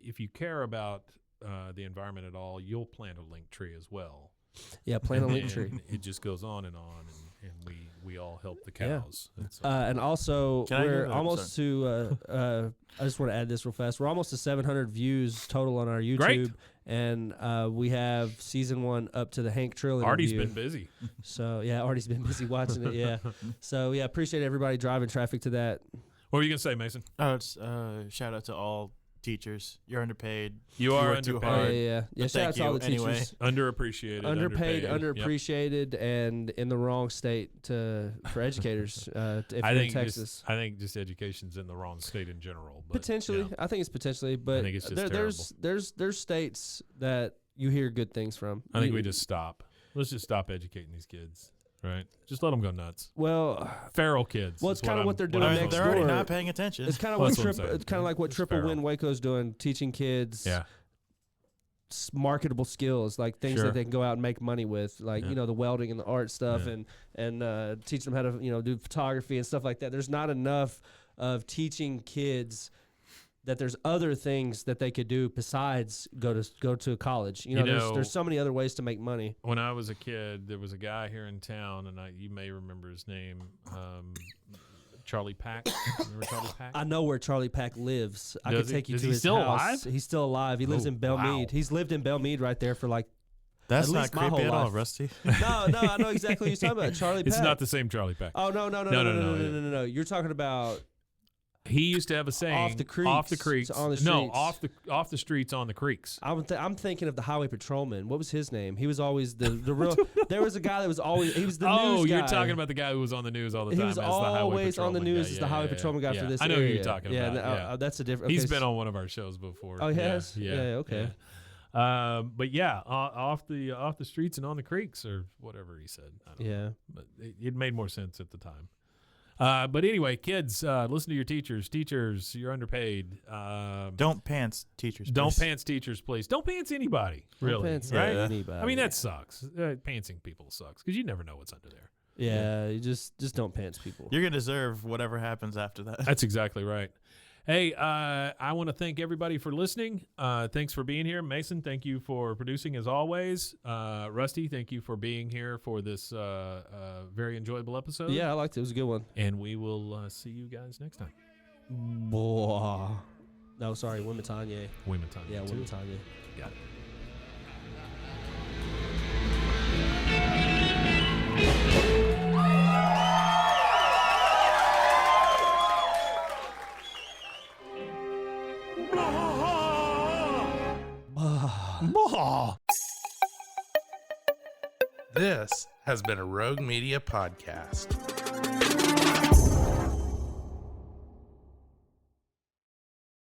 if you care about the environment at all, you'll plant a link tree as well. Yeah, plant a link And tree. It just goes on, and we all help the cows. And so- And also, Can I we're give a- almost to. I just want to add this real fast. We're almost to 700 views total on our YouTube, Great. and we have season 1 up to the Hank Trill Artie's interview. been busy. So yeah, Artie's been busy watching it. Yeah. So yeah, appreciate everybody driving traffic to that. What were you gonna say, Mason? Oh, it's shout out to all teachers. You're underpaid. You are work too underpaid. hard. Yeah. But Shout out thank to all you the anyway. teachers. Underappreciated, Underpaid, Yep. underappreciated, and in the wrong state for educators. If you're in Texas. I think just education's in the wrong state in general. But, Potentially, yeah. I think it's potentially, but think it's just there's states that you hear good things from. I think we just stop. Let's just stop educating these kids, right? Just let them go nuts. Well, Feral kids. Well, it's is kinda what I'm- they're doing I mean, next they're already door. not paying attention. it's kind of Well, what that's what I'm saying. it's kind of like what It's Triple feral. Win Waco's doing, teaching kids Yeah. marketable skills, like things Sure. that they can go out and make money with, like Yeah. the welding and the art stuff, Yeah. and teach them how to do photography and stuff like that. There's not enough of teaching kids that there's other things that they could do besides go to college. There's so many other ways to make money. When I was a kid, there was a guy here in town, and you may remember his name, Charlie Pack. Remember Charlie Pack? I know where Charlie Pack lives. I Does could he? take you Is to he his still house. alive? He's still alive. He lives Oh, in Belmead. wow. He's lived in Belmead right there for like. That's at not least my creepy whole at all, life. Rusty. No, I know exactly what you're talking about. Charlie Pack. It's not the same Charlie Pack. Oh no. No. You're talking about He used to have a saying, Off the creeks, off the creeks, on the no, streets. off the streets on the creeks. I'm thinking of the highway patrolman. What was his name? He was always the real. There was a guy that was always. He was the Oh, news guy. you're talking about the guy who was on the news all the time. He was as the highway always on the patrolman news guy. as the highway patrolman guy yeah. for this I know who area. you're talking about. Yeah. That's a different. He's okay, been on one of our shows before. Oh, he has? Yeah, Yeah, okay. Yeah. But yeah, off the streets and on the creeks or whatever he said. I don't know. Yeah. But it made more sense at the time. But anyway, kids, listen to your teachers. Teachers, you're underpaid. Don't pants teachers. Don't please. pants teachers, please. Don't pants anybody, really. Offense right? to anybody. I mean, that sucks. Pantsing people sucks because you never know what's under there. Yeah, you just don't pants people. You're gonna deserve whatever happens after that. That's exactly right. Hey, I want to thank everybody for listening. Thanks for being here. Mason, thank you for producing as always. Rusty, thank you for being here for this very enjoyable episode. Yeah, I liked it. It was a good one. And we will see you guys next time. Bwaaa. No, sorry, Wimitanye. Women time. Yeah, too. Wimitanye. Got it. Bwaaa. This has been a Rogue Media podcast.